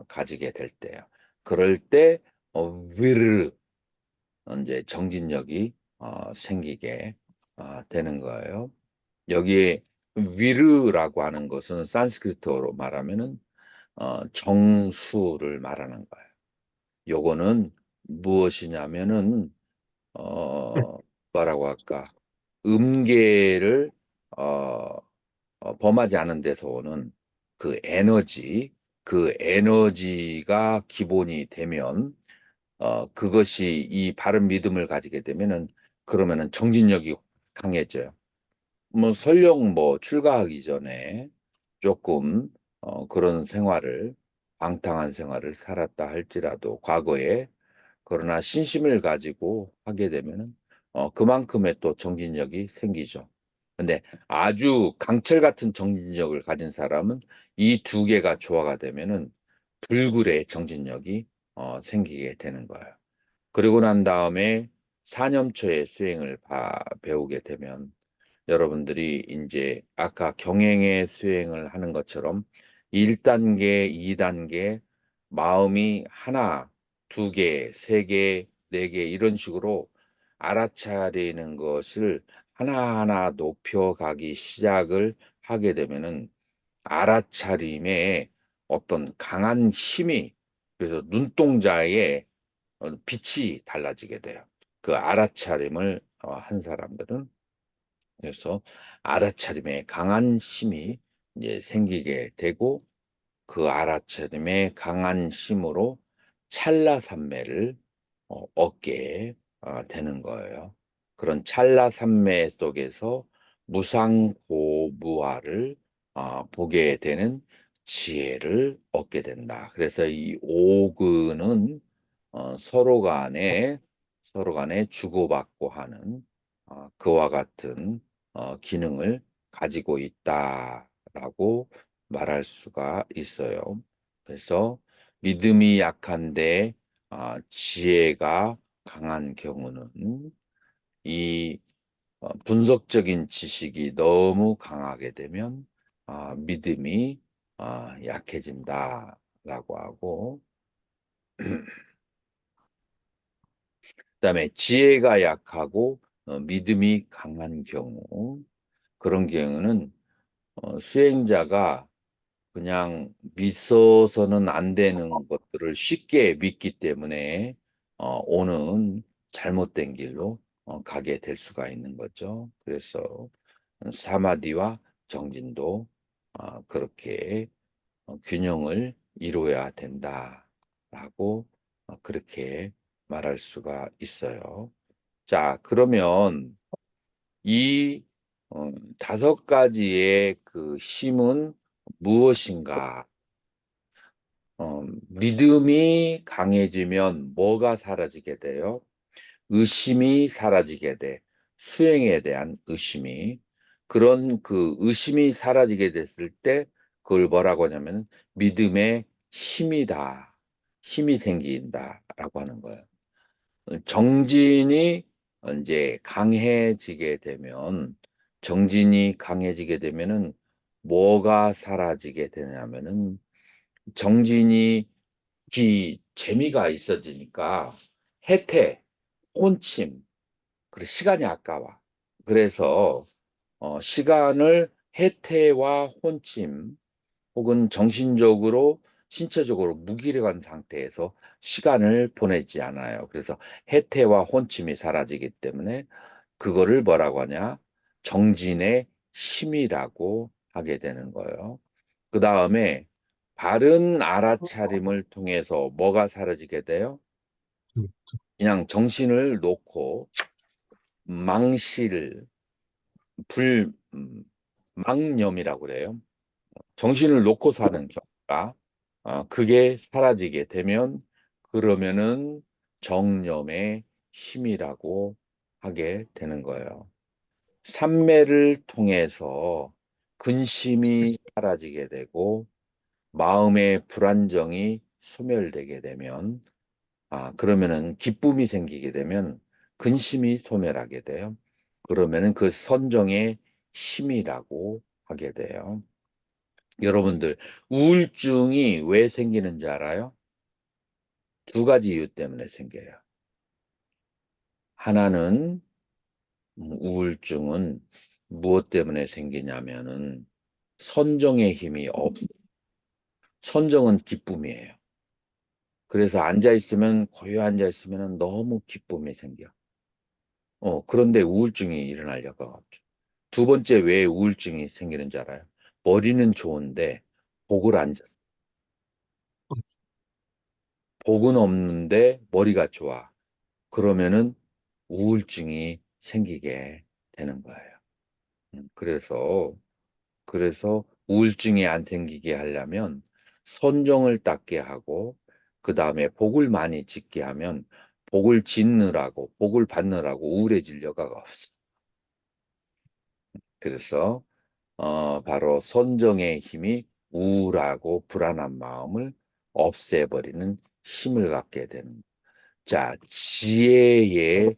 가지게 될 때요. 그럴 때 위르 이제 정진력이 생기게 되는 거예요. 여기에 위르라고 하는 것은 산스크리트어로 말하면은 정수를 말하는 거예요. 요거는 무엇이냐면은 뭐라고 할까? 음계를 범하지 않은 데서 오는 그 에너지가 기본이 되면 그것이 이 바른 믿음을 가지게 되면은 그러면은 정진력이 강해져요. 뭐 설령 뭐 출가하기 전에 조금 그런 방탕한 생활을 살았다 할지라도 과거에 그러나 신심을 가지고 하게 되면은 그만큼의 또 정진력이 생기죠. 근데 아주 강철 같은 정진력을 가진 사람은 이 두 개가 조화가 되면은 불굴의 정진력이 생기게 되는 거예요. 그리고 난 다음에 사념초의 수행을 배우게 되면 여러분들이 이제 아까 경행의 수행을 하는 것처럼 1단계, 2단계 마음이 하나, 두 개, 세 개, 네 개 이런 식으로 알아차리는 것을 하나하나 높여가기 시작을 하게 되면은 알아차림에 어떤 강한 힘이 그래서 눈동자의 빛이 달라지게 돼요. 그 알아차림을 한 사람들은 그래서 알아차림에 강한 힘이 이제 생기게 되고 그 알아차림의 강한 힘으로 찰나산매를 얻게 되는 거예요. 그런 찰나산매 속에서 무상고무화를 보게 되는 지혜를 얻게 된다. 그래서 이 오근은 서로 간에 주고받고 하는 그와 같은 기능을 가지고 있다라고 말할 수가 있어요. 그래서 믿음이 약한데 지혜가 강한 경우는 이 분석적인 지식이 너무 강하게 되면 믿음이 약해진다라고 하고, 그다음에 지혜가 약하고 믿음이 강한 경우, 그런 경우는 수행자가 그냥 믿어서는 안 되는 것들을 쉽게 믿기 때문에 오는 잘못된 길로 가게 될 수가 있는 거죠. 그래서 사마디와 정진도 그렇게 균형을 이루어야 된다라고 그렇게 말할 수가 있어요. 자, 그러면 이 다섯 가지의 그 힘은 무엇인가? 믿음이 강해지면 뭐가 사라지게 돼요? 의심이 사라지게 돼. 수행에 대한 의심이. 그런 그 의심이 사라지게 됐을 때 그걸 뭐라고 하냐면 믿음의 힘이다. 힘이 생긴다라고 하는 거예요. 정진이 이제 강해지게 되면은 뭐가 사라지게 되냐면은 정진이 재미가 있어지니까 해태, 혼침, 그리고 시간이 아까워. 그래서 시간을 해태와 혼침 혹은 정신적으로 신체적으로 무기력한 상태에서 시간을 보내지 않아요. 그래서 해태와 혼침이 사라지기 때문에 그거를 뭐라고 하냐? 정진의 힘이라고 하게 되는 거예요. 그 다음에 바른 알아차림을 통해서 뭐가 사라지게 돼요? 그냥 정신을 놓고 망실, 망념이라고 그래요. 정신을 놓고 사는 경우가 그게 사라지게 되면 그러면은 정념의 힘이라고 하게 되는 거예요. 삼매를 통해서 근심이 사라지게 되고 마음의 불안정이 소멸되게 되면 그러면은 기쁨이 생기게 되면 근심이 소멸하게 돼요. 그러면은 그 선정의 힘이라고 하게 돼요. 여러분들 우울증이 왜 생기는지 알아요? 두 가지 이유 때문에 생겨요. 하나는 우울증은 무엇 때문에 생기냐면은 선정의 힘이 없어. 선정은 기쁨이에요. 그래서 고요 앉아 있으면 너무 기쁨이 생겨. 그런데 우울증이 일어날 리가 없죠. 두 번째 왜 우울증이 생기는지 알아요? 머리는 좋은데 복을 안 졌어. 복은 없는데 머리가 좋아. 그러면은 우울증이 생기게 되는 거예요. 그래서 우울증이 안 생기게 하려면 선정을 닦게 하고 그 다음에 복을 많이 짓게 하면 복을 받느라고 우울해질 여가 없어. 그래서 바로 선정의 힘이 우울하고 불안한 마음을 없애버리는 힘을 갖게 되는. 자, 지혜의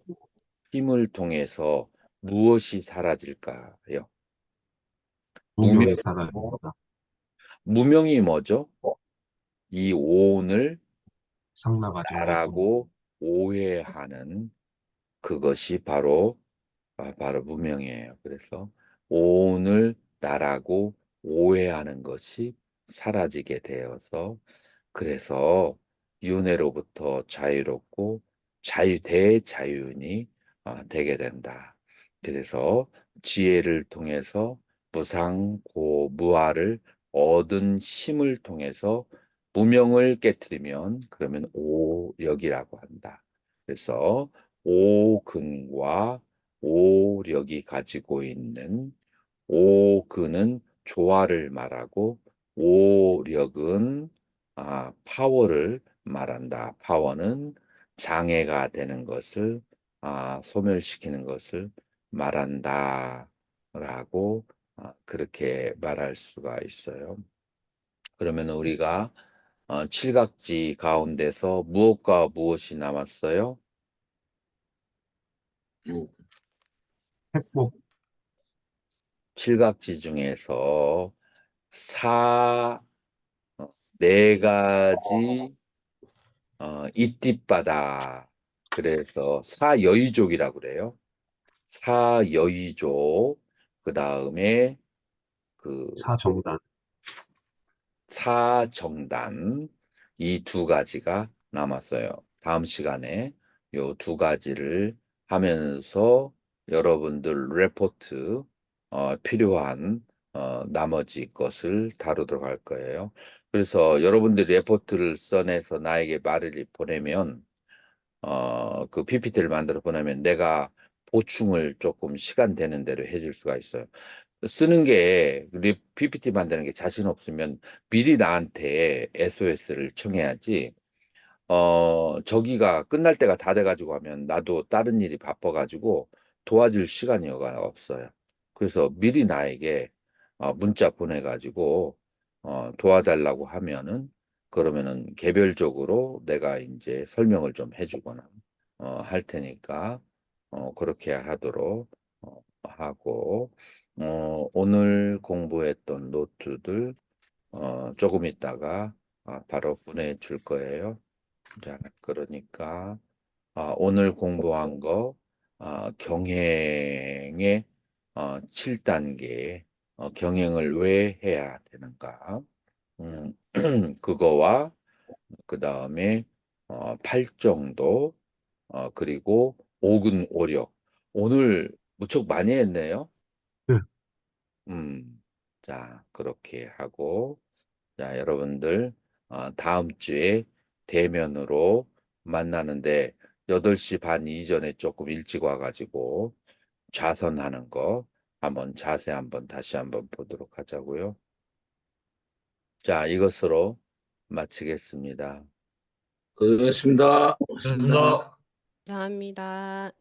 힘을 통해서 무엇이 사라질까요? 무명이 무명, 사라집니다. 무명이 뭐죠? 이 오온을 상나가지고 나라고 오해하는 그것이 바로 무명이에요. 그래서 오온을 나라고 오해하는 것이 사라지게 되어서 그래서 윤회로부터 자유롭고 대자윤이 되게 된다. 그래서 지혜를 통해서 무상고무아를 얻은 힘을 통해서 무명을 깨트리면 그러면 오력이라고 한다. 그래서 오근과 오력이 가지고 있는 오근은 조화를 말하고 오력은 파워를 말한다. 파워는 장애가 되는 것을 소멸시키는 것을 말한다. 라고 그렇게 말할 수가 있어요. 그러면 우리가 칠각지 가운데서 무엇과 무엇이 남았어요? 핵복, 칠각지 중에서 네 가지 이띠바다. 그래서 사여의족이라고 그래요. 사여의족. 그 다음에 그 사정단, 사정단. 이 두 가지가 남았어요. 다음 시간에 요 두 가지를 하면서 여러분들 레포트 필요한 나머지 것을 다루도록 할 거예요. 그래서 여러분들이 레포트를 써내서 나에게 말을 보내면 그 PPT를 만들어 보내면 내가 보충을 조금 시간 되는 대로 해줄 수가 있어요. 쓰는 게 PPT 만드는 게 자신 없으면 미리 나한테 SOS를 청해야지. 저기가 끝날 때가 다 돼가지고 하면 나도 다른 일이 바빠가지고 도와줄 시간이 없어요. 그래서 미리 나에게 문자 보내가지고 도와달라고 하면은 그러면은 개별적으로 내가 이제 설명을 좀 해주거나 할 테니까 그렇게 하도록 하고 오늘 공부했던 노트들 조금 있다가 바로 보내줄 거예요. 자, 그러니까 오늘 공부한 거 경행의 7단계 경행을 왜 해야 되는가 그거와 그 다음에 8정도 그리고 5근 5력 오늘 무척 많이 했네요. 네. 자, 그렇게 하고 자, 여러분들 다음 주에 대면으로 만나는데 8시 반 이전에 조금 일찍 와가지고 좌선하는 거 한번 자세 한번 다시 한번 보도록 하자고요. 자, 이것으로 마치겠습니다. 그렇습니다. 감사합니다. 감사합니다.